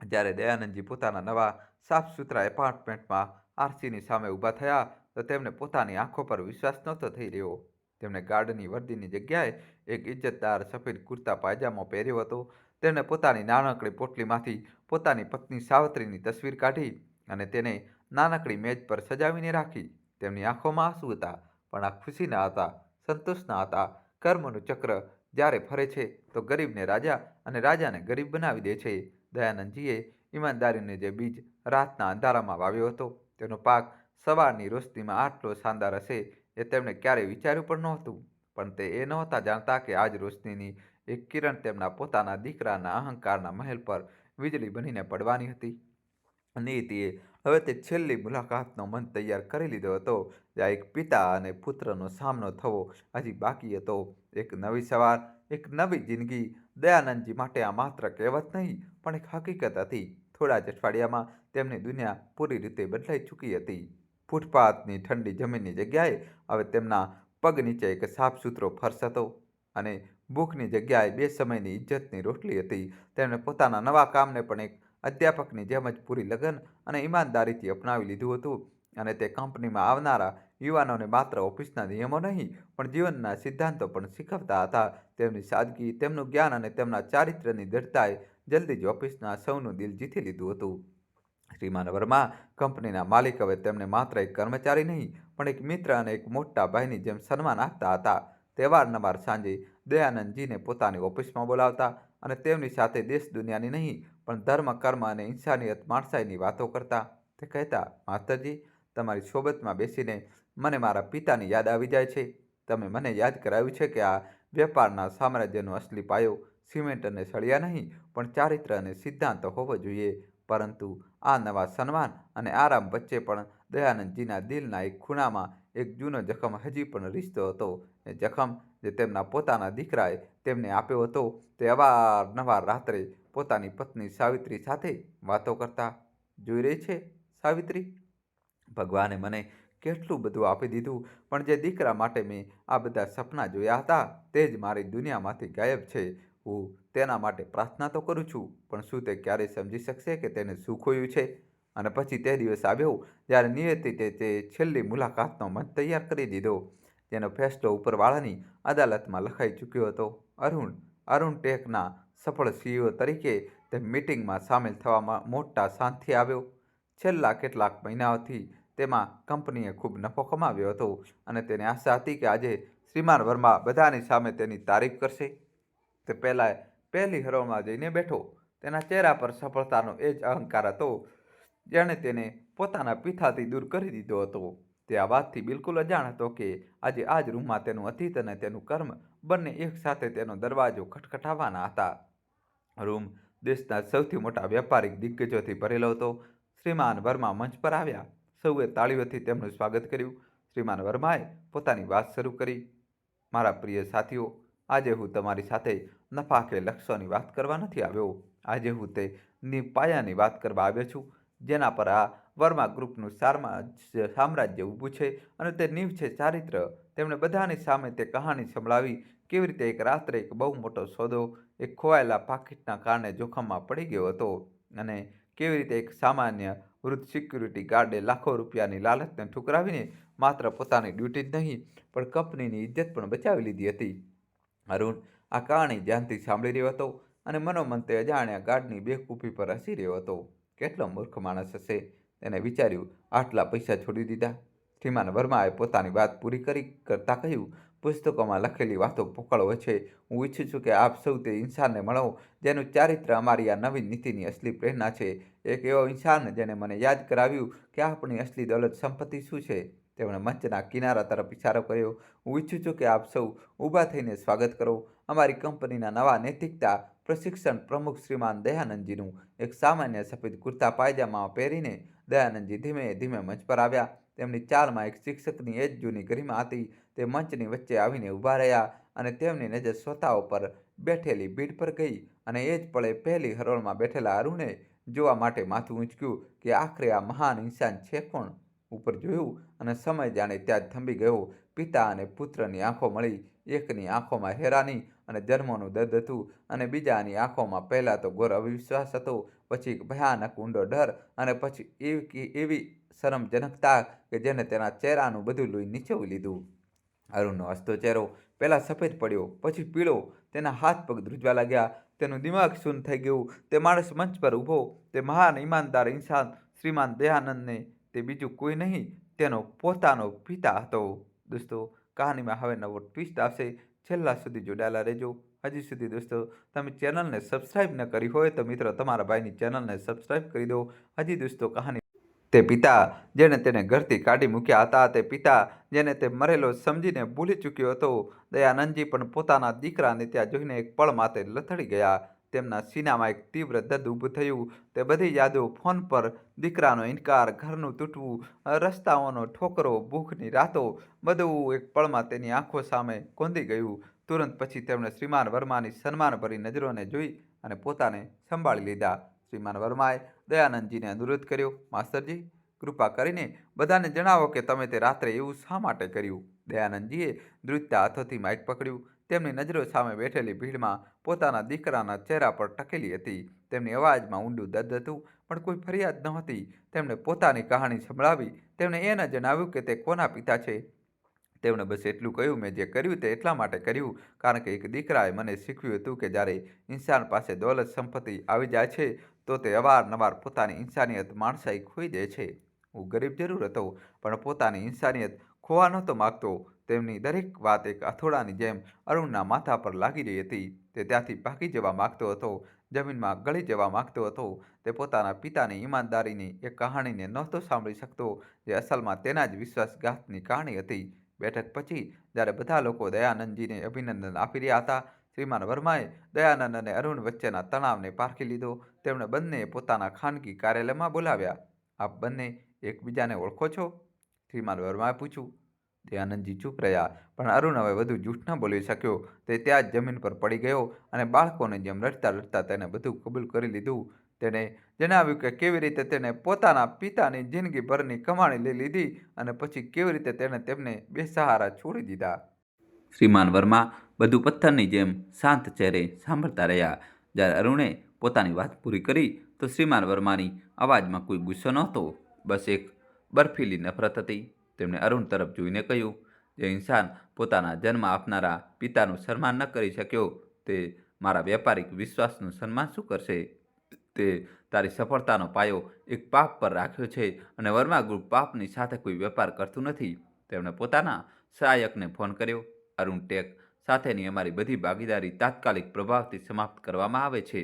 જ્યારે દયાનંદજી પોતાના નવા સાફ સુથરા એપાર્ટમેન્ટમાં આરસીની સામે ઊભા થયા, તો તેમને પોતાની આંખો પર વિશ્વાસ નહોતો થઈ રહ્યો. તેમણે ગાર્ડની વર્દીની જગ્યાએ એક ઇજ્જતદાર સફેદ કુર્તા પાયજામો પહેર્યો હતો. તેમણે પોતાની નાનકડી પોટલીમાંથી પોતાની પત્ની સાવિત્રીની તસવીર કાઢી અને તેને નાનકડી મેજ પર સજાવીને રાખી. તેમની આંખોમાં આંસુ હતા, પણ આ ખુશીના હતા, સંતોષના હતા. કર્મનું ચક્ર જ્યારે ફરે છે તો ગરીબને રાજા અને રાજાને ગરીબ બનાવી દે છે. દયાનંદજીએ ઈમાનદારીને જે બીજ રાતના અંધારામાં વાવ્યો હતો, તેનો પાક સવારની રોશનીમાં આટલો શાનદાર હશે એ તેમણે ક્યારેય વિચાર્યું પણ નહોતું. પણ તે એ નહોતા જાણતા કે આજ રોશનીની એક કિરણ તેમના પોતાના દીકરાના અહંકારના મહેલ પર વીજળી બનીને પડવાની હતી. નીતિએ હવે તે છેલ્લી મુલાકાતનો મન તૈયાર કરી લીધો હતો, જ્યાં એક પિતા અને પુત્રનો સામનો થવો હજી બાકી હતો. એક નવી સવાર, એક નવી જિંદગી. દયાનંદજી માટે આ માત્ર કહેવત નહીં, પણ એક હકીકત હતી. થોડા જ અઠવાડિયામાં તેમની દુનિયા પૂરી રીતે બદલાઈ ચૂકી હતી. ફૂટપાથની ઠંડી જમીનની જગ્યાએ હવે તેમના પગ નીચે એક સાફ સુથરો ફર્શ હતો, અને ભૂખની જગ્યાએ બે સમયની ઇજ્જતની રોટલી હતી. તેમણે પોતાના નવા કામને પણ એક અધ્યાપકની જેમ જ પૂરી લગન અને ઈમાનદારીથી અપનાવી લીધું હતું. અને તે કંપનીમાં આવનારા યુવાનોને માત્ર ઓફિસના નિયમો નહીં, પણ જીવનના સિદ્ધાંતો પણ શીખવતા હતા. તેમની સાદગી, તેમનું જ્ઞાન અને તેમના ચારિત્ર્યની દૃઢતાએ જલ્દી જ ઓફિસના સૌનું દિલ જીતી લીધું હતું. શ્રીમાન વર્મા, કંપનીના માલિક, હવે તેમને માત્ર એક કર્મચારી નહીં, પણ એક મિત્ર અને એક મોટા ભાઈની જેમ સન્માન આપતા હતા. તહેવાર સાંજે દયાનંદજીને પોતાની ઓફિસમાં બોલાવતા અને તેમની સાથે દેશ દુનિયાની નહીં, પણ ધર્મ, કર્મ અને ઇન્સાનિયત માણસાઈની વાતો કરતા. તે કહેતા, માસ્તરજી, તમારી સોબતમાં બેસીને મને મારા પિતાની યાદ આવી જાય છે. તમે મને યાદ કરાવ્યું છે કે આ વેપારના સામ્રાજ્યનો અસલી પાયો સિમેન્ટ અને સળિયા નહીં, પણ ચારિત્ર અને સિદ્ધાંત હોવો જોઈએ. પરંતુ આ નવા સન્માન અને આરામ વચ્ચે પણ દયાનંદજીના દિલના એક ખૂણામાં એક જૂનો જખમ હજી પણ રીસતો હતો. એ જખમ જે તેમના પોતાના દીકરાએ તેમને આપ્યો હતો. તે અવારનવાર રાત્રે પોતાની પત્ની સાવિત્રી સાથે વાતો કરતા. જોઈ રહી છે સાવિત્રી, ભગવાને મને કેટલું બધું આપી દીધું, પણ જે દીકરા માટે મેં આ બધા સપના જોયા હતા તે જ મારી દુનિયામાંથી ગાયબ છે. હું તેના માટે પ્રાર્થના તો કરું છું, પણ શું તે ક્યારેય સમજી શકશે કે તેને શું ખોયું છે? અને પછી તે દિવસ આવ્યો જ્યારે નિયતિએ તે છેલ્લી મુલાકાતનો મન તૈયાર કરી દીધો, જેનો ફેસલો ઉપરવાળાની અદાલતમાં લખાઈ ચૂક્યો હતો. અરુણ ટેકના સફળ સીઈઓ તરીકે તે મીટિંગમાં સામેલ થવામાં મોટા શાંતિથી આવ્યો. છેલ્લા કેટલાક મહિનાઓથી તેમાં કંપનીએ ખૂબ નફો કમાવ્યો હતો, અને તેને આશા હતી કે આજે શ્રીમાન વર્મા બધાની સામે તેની તારીફ કરશે. તે પહેલી હરોળમાં જઈને બેઠો. તેના ચહેરા પર સફળતાનો એ જ અહંકાર હતો જેણે તેને પોતાના પિતાથી દૂર કરી દીધો હતો. તે આ વાતથી બિલકુલ અજાણ હતો કે આજે આ જ રૂમમાં તેનું અતીત અને તેનું કર્મ બંને એકસાથે તેનો દરવાજો ખટખટાવવાના હતા. રૂમ દેશના સૌથી મોટા વ્યાપારિક દિગ્ગજોથી ભરેલો હતો. શ્રીમાન વર્મા મંચ પર આવ્યા. સૌએ તાળીઓથી તેમનું સ્વાગત કર્યું. શ્રીમાન વર્માએ પોતાની વાત શરૂ કરી. મારા પ્રિય સાથીઓ, આજે હું તમારી સાથે નફા કે લક્ષ્યોની વાત કરવા નથી આવ્યો. આજે હું તે પાયાની વાત કરવા આવ્યો છું જેના પર આ વર્મા ગ્રુપનું સામ્રાજ્ય ઊભું છે, અને તે નીવ છે ચારિત્ર. તેમણે બધાની સામે તે કહાણી સંભળાવી, કેવી રીતે એક રાત્રે એક બહુ મોટો સોદો એક ખોવાયેલા પાકીટના કારણે જોખમમાં પડી ગયો હતો, અને કેવી રીતે એક સામાન્ય વૃદ્ધ સિક્યુરિટી ગાર્ડે લાખો રૂપિયાની લાલચને ઠુકરાવીને માત્ર પોતાની ડ્યુટી જ નહીં, પણ કંપનીની ઇજ્જત પણ બચાવી લીધી હતી. અરુણ આ કહાણી ધ્યાનથી સાંભળી રહ્યો હતો, અને મનોમન તે અજાણ્યા ગાર્ડની બેવકૂફી પર હસી રહ્યો હતો. કેટલો મૂર્ખ માણસ હશે, તેને વિચાર્યું, આટલા પૈસા છોડી દીધા. શ્રીમાન વર્માએ પોતાની વાત પૂરી કરતા કહ્યું, પુસ્તકોમાં લખેલી વાતો પોકળ હોય છે. હું ઈચ્છું છું કે આપ સૌ તે ઇન્સાનને મળો જેનું ચારિત્ર અમારી આ નવી નીતિની અસલી પ્રેરણા છે. એક એવો ઇન્સાન જેણે મને યાદ કરાવ્યું કે આપણી અસલી દૌલત સંપત્તિ શું છે. તેમણે મંચના કિનારા તરફ ઇશારો કર્યો. હું ઈચ્છું છું કે આપ સૌ ઊભા થઈને સ્વાગત કરો અમારી કંપનીના નવા નૈતિકતા પ્રશિક્ષણ પ્રમુખ શ્રીમાન દયાનંદજીનું. એક સામાન્ય સફેદ કુર્તા પાયજામા પહેરીને દયાનંદજી ધીમે ધીમે મંચ પર આવ્યા. તેમની ચાલમાં એક શિક્ષકની એ જ જૂની ગરિમા હતી. તે મંચની વચ્ચે આવીને ઊભા રહ્યા, અને તેમની નજર શ્રોતાઓ પર બેઠેલી ભીડ પર ગઈ, અને એ જ પળે પહેલી હરોળમાં બેઠેલા અરુણે જોવા માટે માથું ઊંચક્યું કે આખરે આ મહાન ઇન્સાન છે કોણ. ઉપર જોયું, અને સમય જાણે ત્યાં જ થંભી ગયો. પિતા અને પુત્રની આંખો મળી. એકની આંખોમાં હેરાની અને જન્મનું દર્દ હતું, અને બીજાની આંખોમાં પહેલાં તો ઘોર અવિશ્વાસ હતો, પછી એક ભયાનક ઊંડો ડર, અને પછી એવી શરમજનકતા કે જેને તેના ચહેરાનું બધું લોહી નીચોવી લીધું. અરુણનો હસતો ચહેરો પહેલાં સફેદ પડ્યો, પછી પીળો. તેના હાથ પગ ધ્રુજવા લાગ્યા. તેનું દિમાગ શૂન્ય થઈ ગયું. તે માણસ મંચ પર ઊભો, તે મહાન ઈમાનદાર ઇન્સાન શ્રીમાન દયાનંદને તે બીજું કોઈ નહીં, તેનો પોતાનો પિતા હતો. દોસ્તો કહાનીમાં હવે નવો ટ્વિસ્ટ આવશે, છેલ્લા સુધી જોડાયેલા રહેજો. હજી સુધી દોસ્તો તમે ચેનલને સબસ્ક્રાઈબ ન કરી હોય તો મિત્રો તમારા ભાઈની ચેનલને સબસ્ક્રાઈબ કરી દો. હજી દોસ્તો કહાની તે પિતા જેણે તેને ઘરથી કાઢી મૂક્યા હતા, તે પિતા જેને તે મરેલો સમજીને ભૂલી ચૂક્યો હતો, દયાનંદજી પણ પોતાના દીકરાને ત્યાં જોઈને એક પળ માટે લથડી ગયા. તેમના સીનામાં એક તીવ્ર દર્દ ઊભું થયું. તે બધી યાદો, ફોન પર દીકરાનો ઇનકાર, ઘરનું તૂટવું, રસ્તાઓનો ઠોકરો, ભૂખની રાતો, બધું એક પળમાં તેની આંખો સામે કોંદી ગયું. તુરંત પછી તેમણે શ્રીમાન વર્માની સન્માનભરી નજરોને જોઈ અને પોતાને સંભાળી લીધા. શ્રીમાન વર્માએ દયાનંદજીને અનુરોધ કર્યો, માસ્તરજી, કૃપા કરીને બધાને જણાવો કે તમે તે રાત્રે એવું શા માટે કર્યું. દયાનંદજીએ ધ્રુજતા હાથોથી માઇક પકડ્યું. તેમની નજરો સામે બેઠેલી ભીડમાં પોતાના દીકરાના ચહેરા પર ટકેલી હતી. તેમની અવાજમાં ઊંડું દર્દ હતું, પણ કોઈ ફરિયાદ નહોતી. તેમણે પોતાની કહાણી સંભળાવી. તેમણે એ ન જણાવ્યું કે તે કોના પિતા છે. તેમણે બસ એટલું કહ્યું, મેં જે કર્યું તે એટલા માટે કર્યું કારણ કે એક દીકરાએ મને શીખવ્યું હતું કે જ્યારે ઇન્સાન પાસે દોલત સંપત્તિ આવી જાય છે તો તે અવારનવાર પોતાની ઇન્સાનિયત, માણસાઈ ખોઈ દે છે. હું ગરીબ જરૂર હતો, પણ પોતાની ઇન્સાનિયત ખોવા નહોતો માગતો. તેમની દરેક વાત એક હથોડાની જેમ અરુણના માથા પર લાગી રહી હતી. તે ત્યાંથી ભાગી જવા માગતો હતો, જમીનમાં ગળી જવા માગતો હતો. તે પોતાના પિતાની ઈમાનદારીની એક કહાણીને નહોતો સાંભળી શકતો, જે અસલમાં તેના જ વિશ્વાસઘાતની કહાણી હતી. બેઠક પછી જ્યારે બધા લોકો દયાનંદજીને અભિનંદન આપી રહ્યા હતા, શ્રીમાન વર્માએ દયાનંદ અને અરુણ વચ્ચેના તણાવને પારખી લીધો. તેમણે બંનેએ પોતાના ખાનગી કાર્યાલયમાં બોલાવ્યા. આપ બંને એકબીજાને ઓળખો છો? શ્રીમાન વર્માએ પૂછ્યું. દયાનંદજી ચૂપ રહ્યા, પણ અરુણ હવે વધુ જૂઠ ન બોલી શક્યો. તે ત્યાં જ જમીન પર પડી ગયો અને બાળકોને જેમ રડતા રડતા તેને બધું કબૂલ કરી લીધું. તેણે જણાવ્યું કે કેવી રીતે તેણે પોતાના પિતાની જિંદગીભરની કમાણી લઈ લીધી અને પછી કેવી રીતે તેણે તેમને બેસહારા છોડી દીધા. શ્રીમાન વર્મા બધું પથ્થરની જેમ શાંત ચહેરે સાંભળતા રહ્યા. જ્યારે અરુણે પોતાની વાત પૂરી કરી તો શ્રીમાન વર્માની અવાજમાં કોઈ ગુસ્સો નહોતો, બસ એક બર્ફીલી નફરત હતી. તેમણે અરુણ તરફ જોઈને કહ્યું, જે ઇન્સાન પોતાના જન્મ આપનારા પિતાનું સન્માન ન કરી શક્યો, તે મારા વ્યાપારિક વિશ્વાસનું સન્માન શું કરશે? તે તારી સફળતાનો પાયો એક પાપ પર રાખ્યો છે અને વર્મા ગ્રુપ પાપની સાથે કોઈ વેપાર કરતું નથી. તેમણે પોતાના સહાયકને ફોન કર્યો. અરુણ ટેક સાથેની અમારી બધી ભાગીદારી તાત્કાલિક પ્રભાવથી સમાપ્ત કરવામાં આવે છે.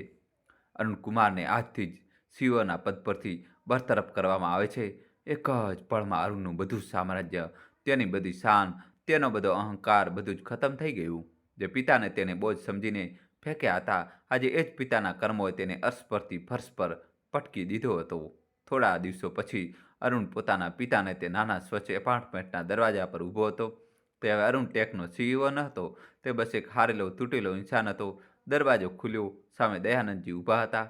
અરુણ કુમારને આજથી જ સીઈઓના પદ પરથી બરતરફ કરવામાં આવે છે. એક જ પળમાં અરુણનું બધું સામ્રાજ્ય, તેની બધી શાન, તેનો બધો અહંકાર, બધું જ ખતમ થઈ ગયું. જે પિતાને તેને બોજ સમજીને ફેંક્યા હતા, આજે એ જ પિતાના કર્મોએ તેને અર્શ પરથી ફર્શ પર પટકી દીધો હતો. થોડા દિવસો પછી અરુણ પોતાના પિતાને તે નાના સ્વચ્છ એપાર્ટમેન્ટના દરવાજા પર ઊભો હતો. તે હવે અરુણ ટેકનો સીઈઓ ન હતો, તે બસ એક હારેલો તૂટેલો ઇન્સાન હતો. દરવાજો ખુલ્યો, સામે દયાનંદજી ઊભા હતા.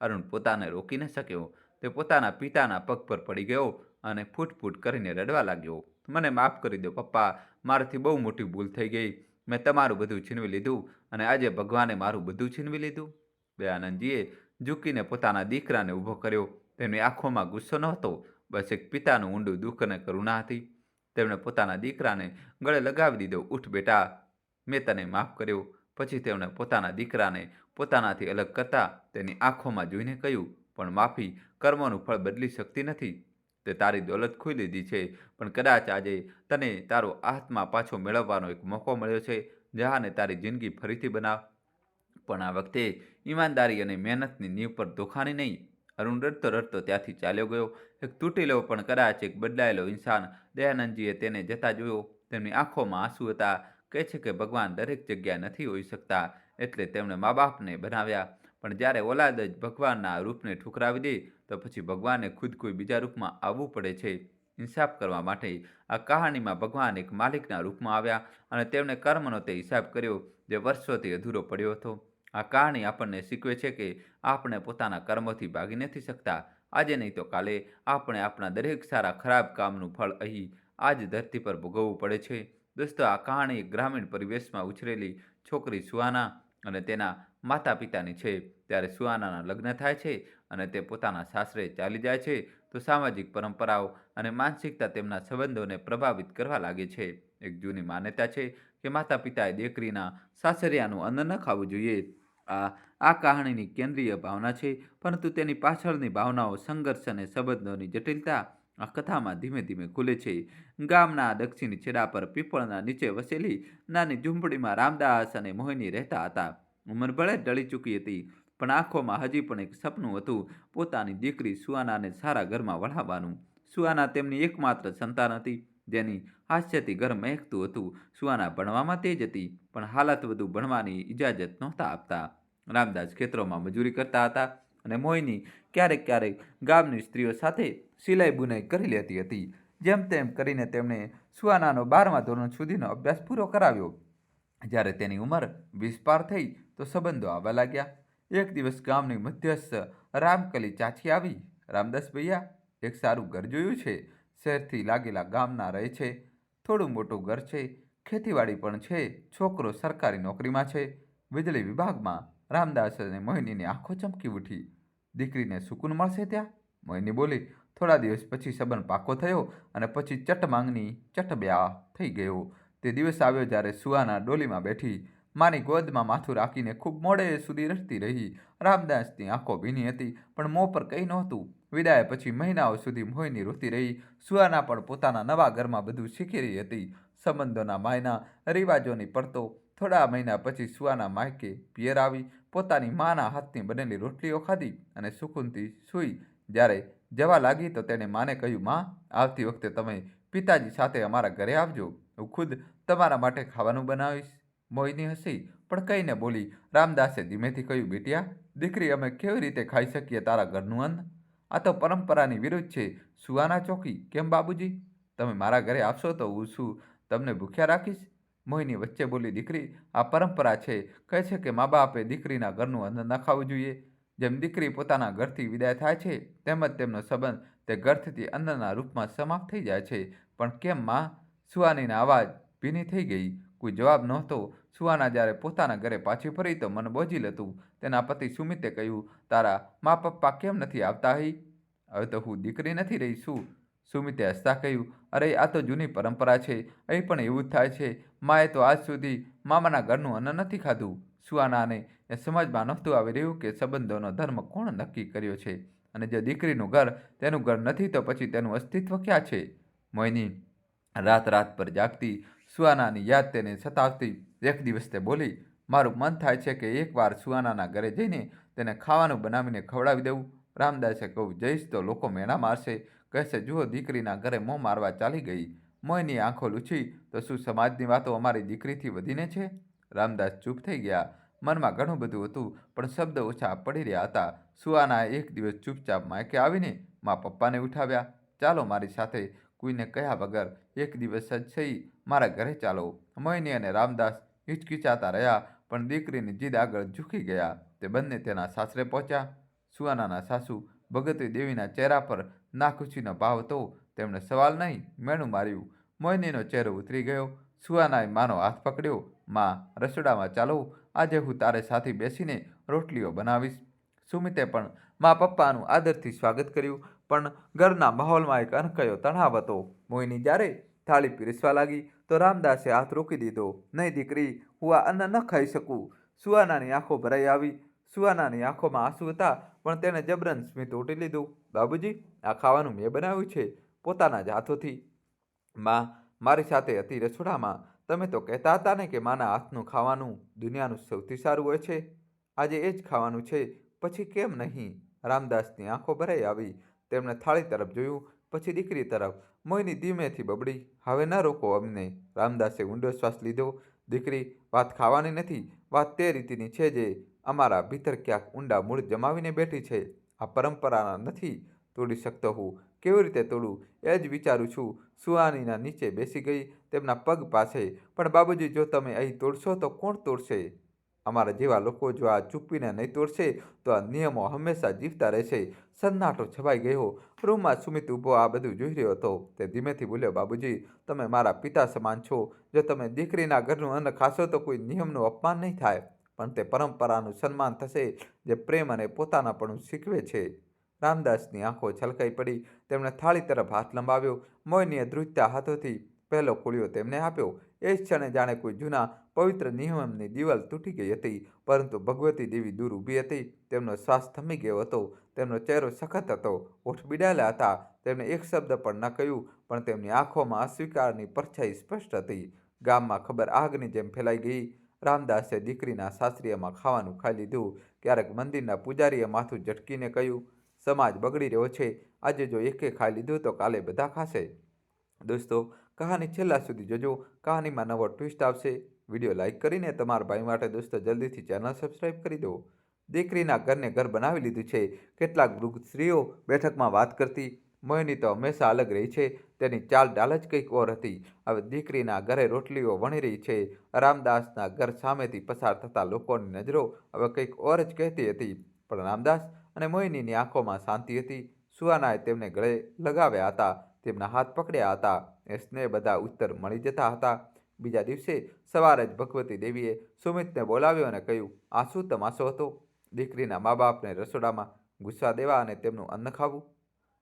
અરુણ પોતાને રોકી ન શક્યો. તે પોતાના પિતાના પગ પર પડી ગયો અને ફૂટ કરીને રડવા લાગ્યો. મને માફ કરી દો પપ્પા, મારાથી બહુ મોટી ભૂલ થઈ ગઈ. મેં તમારું બધું છીનવી લીધું અને આજે ભગવાને મારું બધું છીનવી લીધું. દયાનંદજીએ ઝૂકીને પોતાના દીકરાને ઊભો કર્યો. તેમની આંખોમાં ગુસ્સો નહોતો, બસ એક પિતાનું ઊંડું દુઃખ અને કરુણા હતી. તેમણે પોતાના દીકરાને ગળે લગાવી દીધો. ઉઠ બેટા, મેં તને માફ કર્યો. પછી તેમણે પોતાના દીકરાને પોતાનાથી અલગ કરતા તેની આંખોમાં જોઈને કહ્યું, પણ માફી કર્મોનું ફળ બદલી શકતી નથી. તે તારી દોલત ખોઈ લીધી છે, પણ કદાચ આજે તને તારો આત્મા પાછો મેળવવાનો એક મોકો મળ્યો છે. જહાને તારી જિંદગી ફરીથી બનાવ, પણ આ વખતે ઈમાનદારી અને મહેનતની નીંવ પર ધોખાની નહીં. અરુણ રડતો રડતો ત્યાંથી ચાલ્યો ગયો. એક તૂટેલો પણ કદાચ એક બદલાયેલો ઇન્સાન. દયાનંદજીએ તેને જતા જોયો. તેમની આંખોમાં આંસુ હતા. કહે છે કે ભગવાન દરેક જગ્યાએ નથી હોઈ શકતા, એટલે તેમણે મા બાપને બનાવ્યા. પણ જ્યારે ઓલાદ જ ભગવાનના રૂપને ઠુકરાવી દે તો પછી ભગવાનને ખુદ કોઈ બીજા રૂપમાં આવવું પડે છે ઇન્સાફ કરવા માટે. આ કહાણીમાં ભગવાન એક માલિકના રૂપમાં આવ્યા અને તેમણે કર્મનો તે હિસાબ કર્યો જે વર્ષોથી અધૂરો પડ્યો હતો. આ કહાણી આપણને શીખવે છે કે આપણે પોતાના કર્મોથી ભાગી નથી શકતા. આજે નહીં તો કાલે આપણે આપણા દરેક સારા ખરાબ કામનું ફળ અહીં આ જ ધરતી પર ભોગવવું પડે છે. દોસ્તો, આ કહાણી એક ગ્રામીણ પરિવેશમાં ઉછરેલી છોકરી સુહાના અને તેના માતા પિતાની છે. ત્યારે સુહાનાના લગ્ન થાય છે અને તે પોતાના સાસરે ચાલી જાય છે તો સામાજિક પરંપરાઓ અને માનસિકતા તેમના સંબંધોને પ્રભાવિત કરવા લાગે છે. એક જૂની માન્યતા છે કે માતા પિતાએ દીકરીના સાસરિયાનું અન્ન ન ખાવું જોઈએ. આ કહાણીની કેન્દ્રીય ભાવના છે, પરંતુ તેની પાછળની ભાવનાઓ, સંઘર્ષ અને સંબંધોની જટિલતા આ કથામાં ધીમે ધીમે ખુલે છે. ગામના દક્ષિણ છેડા પર પીપળના નીચે વસેલી નાની ઝૂંપડીમાં રામદાસ અને મોહિની રહેતા હતા. ઉંમર ભલે ટળી ચૂકી હતી, પણ આંખોમાં હજી પણ એક સપનું હતું, પોતાની દીકરી સુહાનાને સારા ઘરમાં વળાવવાનું. સુહાના તેમની એકમાત્ર સંતાન હતી, જેની હાસ્યથી ઘર મહેકતું હતું. સુહાના ભણવામાં તેજ હતી, પણ હાલત વધુ ભણવાની ઇજાજત નહોતા આપતા. રામદાસ ખેતરોમાં મજૂરી કરતા હતા અને મોહિની ક્યારેક ક્યારેક ગામની સ્ત્રીઓ સાથે સિલાઈ બુનાઈ કરી લેતી હતી. જેમ તેમ કરીને તેમણે સુહાનાનો 12મા ધોરણ સુધીનો અભ્યાસ પૂરો કરાવ્યો. જ્યારે તેની ઉંમર 20 પાર થઈ તો સંબંધો આવવા લાગ્યા. એક દિવસ ગામની મધ્યસ્થ રામકલી ચાચી આવી. રામદાસ ભૈયા, એક સારું ઘર જોયું છે. શહેરથી લાગેલા ગામના રહે છે. થોડું મોટું ઘર છે, ખેતીવાડી પણ છે. છોકરો સરકારી નોકરીમાં છે, વીજળી વિભાગમાં. રામદાસ અને મોહિનીની આંખો ચમકી ઉઠી. દીકરીને સુકૂન મળશે ત્યાં? મોહિની બોલી. થોડા દિવસ પછી સંબંધ પાકો થયો અને પછી ચટ માંગની ચટ બ્યાહ થઈ ગયો. તે દિવસ આવ્યો જ્યારે સુહાના ડોલીમાં બેઠી માની ગોદમાં માથું રાખીને ખૂબ મોડે સુધી રડતી રહી. રામદાસની આંખો ભીની હતી, પણ મોં પર કંઈ નહોતું. વિદાય પછી મહિનાઓ સુધી મોહિની રોતી રહી. સુહાના પણ પોતાના નવા ઘરમાં બધું શીખી રહી હતી. સંબંધોના માયના, રિવાજોની પડતો. થોડા મહિના પછી સુહાના માયકે પિયર આવી, પોતાની માના હાથની બનેલી રોટલીઓ ખાધી અને સુકૂનથી સૂઈ. જ્યારે જવા લાગી તો તેણે માને કહ્યું, માં, આવતી વખતે તમે પિતાજી સાથે અમારા ઘરે આવજો. હું ખુદ તમારા માટે ખાવાનું બનાવીશ. મોહિની હસી, પણ કંઈ ન બોલી. રામદાસે ધીમેથી કહ્યું, બેટિયા, દીકરી, અમે કેવી રીતે ખાઈ શકીએ તારા ઘરનું અન્ન? આ તો પરંપરાની વિરુદ્ધ છે. સુહાના ચોકી. કેમ બાબુજી? તમે મારા ઘરે આવશો તો હું શું તમને ભૂખ્યા રાખીશ? મોહિની વચ્ચે બોલી, દીકરી, આ પરંપરા છે. કહે છે કે મા બાપે દીકરીના ઘરનું અન્ન ન ખાવું જોઈએ. જેમ દીકરી પોતાના ઘરથી વિદાય થાય છે, તેમ જ તેમનો સંબંધ તે ઘરથી અન્નના રૂપમાં સમાપ્ત થઈ જાય છે. પણ કેમ માં? સુહાનીના અવાજ ભીની થઈ ગઈ. કોઈ જવાબ નહોતો. સુહાના જ્યારે પોતાના ઘરે પાછી ફરી તો મન બોજીલ હતું. તેના પતિ સુમિતે કહ્યું, તારા મા પપ્પા કેમ નથી આવતા અહીં? હવે તો હું દીકરી નથી રહી શું? સુમિતે હસતા કહ્યું, અરે, આ તો જૂની પરંપરા છે. અહીં પણ એવું જ થાય છે. માએ તો આજ સુધી મામાના ઘરનું અન્ન નથી ખાધું. સુહાનાને એ સમજમાં નહોતું આવી રહ્યું કે સંબંધોનો ધર્મ કોણ નક્કી કર્યો છે, અને જો દીકરીનું ઘર તેનું ઘર નથી તો પછી તેનું અસ્તિત્વ ક્યાં છે? મોહિની રાત રાત પર જાગતી. સુહાનાની યાદ તેને સતાવતી. એક દિવસ તે બોલી, મારું મન થાય છે કે એકવાર સુહાનાના ઘરે જઈને તેને ખાવાનું બનાવીને ખવડાવી દઉં. રામદાસે કહ્યું, જઈશ તો લોકો મેણા મારશે, કહેશે જુઓ દીકરીના ઘરે મોં મારવા ચાલી ગઈ. મોહિની આંખો લૂછી, તો શું સમાજની વાતો અમારી દીકરીથી વધીને છે? રામદાસ ચૂપ થઈ ગયા. મનમાં ઘણું બધું હતું, પણ શબ્દ ઓછા પડી રહ્યા હતા. સુહાનાએ એક દિવસ ચૂપચાપ માયકે આવીને મા પપ્પાને ઉઠાવ્યા. ચાલો મારી સાથે. કોઈને કહ્યા વગર એક દિવસ જ સહી મારા ઘરે ચાલો. મોહિની અને રામદાસ હિચકિચાતા રહ્યા, પણ દીકરીની જીદ આગળ ઝૂકી ગયા. તે બંને તેના સાસરે પહોંચ્યા. સુહાનાના સાસુ ભગવતી દેવીના ચહેરા પર નાખુશીનો ભાવ હતો. તેમણે સવાલ નહીં, મેણું માર્યું. મોહિનીનો ચહેરો ઉતરી ગયો. સુહાનાએ માનો હાથ પકડ્યો. માં, રસોડામાં ચાલો. આજે હું તારે સાથે બેસીને રોટલીઓ બનાવીશ. સુમિતે પણ મા પપ્પાનું આદરથી સ્વાગત કર્યું, પણ ઘરના માહોલમાં એક અનકયો તણાવ હતો. મોહિની જ્યારે થાળી પીરસવા લાગી તો રામદાસે હાથ રોકી દીધો. નહીં દીકરી, હું આ અન્ન ન ખાઈ શકું. સુહાનાની આંખો ભરાઈ આવી. સુહાનાની આંખોમાં આંસુ હતા, પણ તેણે જબરન સ્મિત ઓટી લીધું. બાબુજી, આ ખાવાનું મેં બનાવ્યું છે, પોતાના જ હાથોથી. માં મારી સાથે હતી રસોડામાં. તમે તો કહેતા હતા ને કે માના હાથનું ખાવાનું દુનિયાનું સૌથી સારું હોય છે. આજે એ જ ખાવાનું છે, પછી કેમ નહીં? રામદાસની આંખો ભરાઈ આવી. તેમણે થાળી તરફ જોયું, પછી દીકરી તરફ. મોહિની ધીમેથી બબડી, હવે ન રોકો અમને. રામદાસે ઊંડો શ્વાસ લીધો. દીકરી, વાત ખાવાની નથી, વાત તે રીતિની છે જે અમારા ભીતર ક્યાંક ઊંડા મૂળ જમાવીને બેઠી છે. આ પરંપરા નથી તોડી શકતો હું. કેવી રીતે તોડું એ જ વિચારું છું. સુહાનીના નીચે બેસી ગઈ, તેમના પગ પાસે. પણ બાબુજી, જો તમે અહીં તોડશો તો કોણ તોડશે? અમારા જેવા લોકો જો આ ચૂપીને નહીં તોડશે તો આ નિયમો હંમેશા જીવતા રહેશે. સન્નાટો છવાઈ ગયો. રૂમમાં સુમિત ઊભો આ બધું જોઈ રહ્યો હતો. તે ધીમેથી બોલ્યો, બાબુજી, તમે મારા પિતા સમાન છો. જો તમે દીકરીના ઘરનું અન્ન ખાશો તો કોઈ નિયમનું અપમાન નહીં થાય, પણ તે પરંપરાનું સન્માન થશે જે પ્રેમ અને પોતાનાપણું શીખવે છે. રામદાસની આંખો છલકાઈ પડી. તેમણે થાળી તરફ હાથ લંબાવ્યો. મોહિનીએ ધ્રુજતા હાથોથી પહેલો કોળિયો તેમને આપ્યો. એ જ ક્ષણે જાણે કોઈ જૂના પવિત્ર નિયમની દિવાલ તૂટી ગઈ હતી, પરંતુ ભગવતી દેવી દૂર ઊભી હતી. તેમનો શ્વાસ થમી ગયો હતો, તેમનો ચહેરો સખત હતો, ઓઠ બીડાયેલા હતા. તેમણે એક શબ્દ પણ ન કહ્યું, પણ તેમની આંખોમાં અસ્વીકારની પરછાઈ સ્પષ્ટ હતી. ગામમાં ખબર આગની જેમ ફેલાઈ ગઈ. રામદાસે દીકરીના સાસરીયામાં ખાવાનું ખાઈ લીધું. ક્યારેક મંદિરના પૂજારીએ માથું ઝટકીને કહ્યું, સમાજ બગડી રહ્યો છે. આજે જો એકે ખાઈ લીધું તો કાલે બધા ખાશે. દોસ્તો, કહાની છેલ્લા સુધી જોજો. કહાનીમાં નવો ટ્વિસ્ટ આવશે. વિડીયો લાઇક કરીને તમારા ભાઈ માટે દોસ્તો જલ્દીથી ચેનલ સબસ્ક્રાઈબ કરી દો. દીકરીના ઘરને ઘર બનાવી લીધું છે. કેટલાક વૃદ્ધ સ્ત્રીઓ બેઠકમાં વાત કરતી. મોહિની તો હંમેશા અલગ રહી છે. તેની ચાલ ડાલ જ કંઈક ઓર હતી. હવે દીકરીના ઘરે રોટલીઓ વણી રહી છે. રામદાસના ઘર સામેથી પસાર થતા લોકોની નજરો હવે કંઈક ઓર જ કહેતી હતી. પણ રામદાસ અને મોહિનીની આંખોમાં શાંતિ હતી. સુહાનાએ તેમને ગળે લગાવ્યા હતા, તેમના હાથ પકડ્યા હતા. એ સ્નેહ બધા ઉત્તર મળી જતા હતા. બીજા દિવસે સવારે જ ભગવતી દેવીએ સુમિતને બોલાવ્યો અને કહ્યું, આ શું તમાશો હતો? દીકરીના મા બાપને રસોડામાં ઘૂસવા દેવા અને તેમનું અન્ન ખાવું?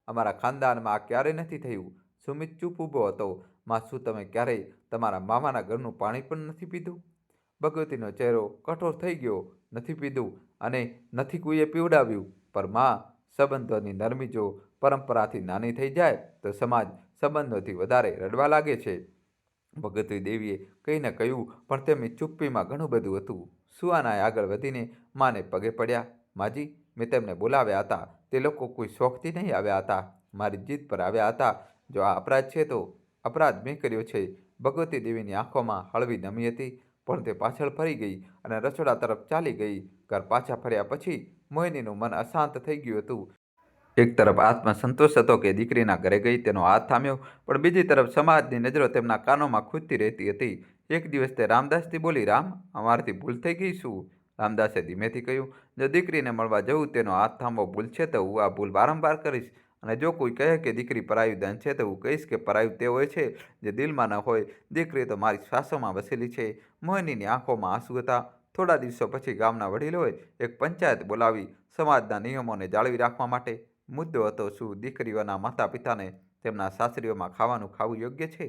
અમારા ખાનદાનમાં આ ક્યારેય નથી થયું. સુમિત ચૂપ ઊભો હતો. માં, શું તમે ક્યારેય તમારા મામાના ઘરનું પાણી પણ નથી પીધું? ભગવતીનો ચહેરો કઠોર થઈ ગયો. નથી પીધું અને નથી કોઈએ પીવડાવ્યું. પર માં, સંબંધોની નરમી જો પરંપરાથી નાની થઈ જાય તો સમાજ સંબંધોથી વધારે રડવા લાગે છે. ભગવતી દેવીએ કહીને કહ્યું, પણ તેમની ચુપ્પીમાં ઘણું બધું હતું. સુહાનાએ આગળ વધીને માને પગે પડ્યા. માજી, મેં તેમને બોલાવ્યા હતા. તે લોકો કોઈ શોખથી નહીં આવ્યા હતા. મારી જીદ પર આવ્યા હતા. જો આ અપરાધ છે તો અપરાધ મેં કર્યો છે. ભગવતી દેવીની આંખોમાં હળવી નમી હતી, પણ તે પાછળ ફરી ગઈ અને રસોડા તરફ ચાલી ગઈ. ઘર પાછા ફર્યા પછી મોહિનીનું મન અશાંત થઈ ગયું હતું. એક તરફ આત્મસંતોષ હતો કે દીકરીના ઘરે ગઈ, તેનો હાથ થામ્યો, પણ બીજી તરફ સમાજની નજરો તેમના કાનોમાં ખૂંદતી રહેતી હતી. એક દિવસ તે રામદાસથી બોલી, રામ, અમારાથી ભૂલ થઈ ગઈ શું? રામદાસે ધીમેથી કહ્યું, જો દીકરીને મળવા જવું તેનો હાથ થાંભવો ભૂલ છે તો હું આ ભૂલ વારંવાર કરીશ. અને જો કોઈ કહે કે દીકરી પરાયું ધન છે તો હું કહીશ કે પરાયું તે હોય છે જે દિલમાં ન હોય. દીકરી તો મારી શ્વાસોમાં વસેલી છે. મોહિનીની આંખોમાં આંસુ હતા. થોડા દિવસો પછી ગામના વડીલોએ એક પંચાયત બોલાવી, સમાજના નિયમોને જાળવી રાખવા માટે. મુદ્દો હતો, શું દીકરીઓના માતા પિતાને તેમના સાસરીઓમાં ખાવાનું ખાવું યોગ્ય છે?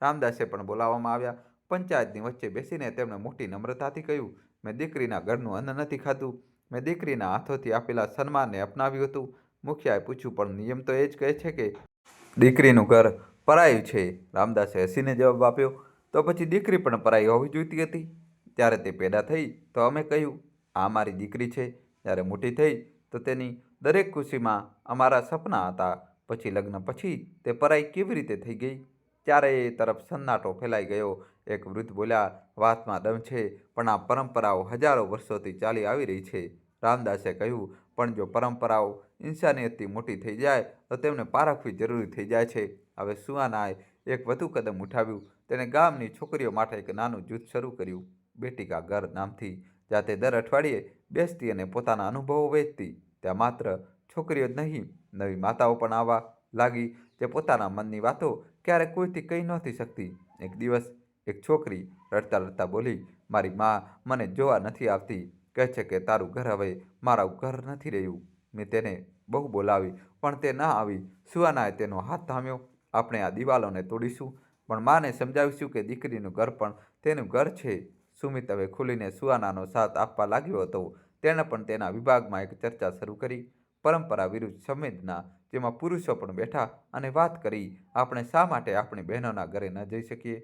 રામદાસે પણ બોલાવવામાં આવ્યા. પંચાયતની વચ્ચે બેસીને તેમણે મોટી નમ્રતાથી કહ્યું, મેં દીકરીના ઘરનું અન્ન નથી ખાધું. મેં દીકરીના હાથોથી આપેલા સન્માનને અપનાવ્યું હતું. મુખિયાએ પૂછ્યું, પણ નિયમ તો એ જ કહે છે કે દીકરીનું ઘર પરાયું છે. રામદાસે હસીને જવાબ આપ્યો, તો પછી દીકરી પણ પરાઈ હોવી જોઈતી હતી. ત્યારે તે પેદા થઈ તો અમે કહ્યું, આ મારી દીકરી છે. જ્યારે મોટી થઈ તો તેની દરેક ખુશીમાં અમારા સપના હતા. પછી લગ્ન પછી તે પરાઈ કેવી રીતે થઈ ગઈ? ચારેય તરફ સન્નાટો ફેલાઈ ગયો. એક વૃદ્ધ બોલ્યા, વાતમાં દમ છે, પણ આ પરંપરાઓ હજારો વર્ષોથી ચાલી આવી રહી છે. રામદાસે કહ્યું, પણ જો પરંપરાઓ ઇન્સાનિયતથી મોટી થઈ જાય તો તેમને પારખવી જરૂરી થઈ જાય છે. હવે સુહાનાએ એક વધુ કદમ ઉઠાવ્યું. તેણે ગામની છોકરીઓ માટે એક નાનું જૂથ શરૂ કર્યું, બેટી કા ઘર નામથી, જ્યાં તે દર અઠવાડિયે બેસતી અને પોતાના અનુભવો વહેંચતી. ત્યાં માત્ર છોકરીઓ જ નહીં, નવી માતાઓ પણ આવવા લાગી, જે પોતાના મનની વાતો ક્યારેક કોઈથી કહી નહોતી શકતી. એક દિવસ એક છોકરી રડતા રડતા બોલી, મારી મા મને જોવા નથી આવતી, કહે છે કે તારું ઘર હવે મારું ઘર નથી રહ્યું. મેં તેને બહુ બોલાવી, પણ તે ના આવી. સુહાનાએ તેનો હાથ થામ્યો. આપણે આ દિવાલોને તોડીશું, પણ માને સમજાવીશું કે દીકરીનું ઘર પણ તેનું ઘર છે. સુમિત હવે ખુલીને સુહાનાનો સાથ આપવા લાગ્યો હતો. તેણે પણ તેના વિભાગમાં એક ચર્ચા શરૂ કરી, પરંપરા વિરુદ્ધ સંવેદના, જેમાં પુરુષો પણ બેઠા અને વાત કરી, આપણે શા માટે આપણી બહેનોના ઘરે ન જઈ શકીએ?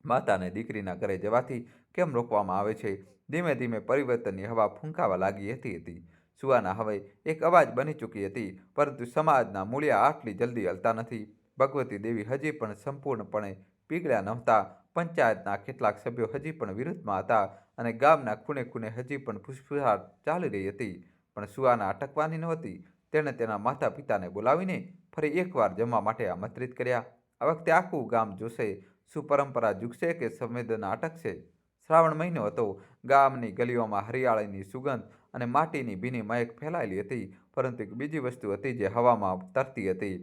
માતાને દીકરીના ઘરે જવાથી કેમ રોકવામાં આવે છે? ધીમે ધીમે પરિવર્તનની હવા ફૂંકાવા લાગી હતી. સુહાના હવે એક અવાજ બની ચૂકી હતી, પરંતુ સમાજના મૂળિયા આટલી જલ્દી હલતા નથી. ભગવતી દેવી હજી પણ સંપૂર્ણપણે પીગળ્યા નહોતા. પંચાયતના કેટલાક સભ્યો હજી પણ વિરુદ્ધમાં હતા અને ગામના ખૂણે ખૂણે હજી પણ ફૂસફૂસાટ ચાલી રહી હતી. પણ સુહાના અટકવાની નહોતી. તેણે તેના માતા પિતાને બોલાવીને ફરી એકવાર જમવા માટે આમંત્રિત કર્યા. આ વખતે આખું ગામ જોશે. શું પરંપરા ઝૂકશે કે સંવેદના અટકશે? શ્રાવણ મહિનો હતો. ગામની ગલીઓમાં હરિયાળીની સુગંધ અને માટીની ભીની મહેક ફેલાયેલી હતી, પરંતુ એક બીજી વસ્તુ હતી જે હવામાં તરતી હતી,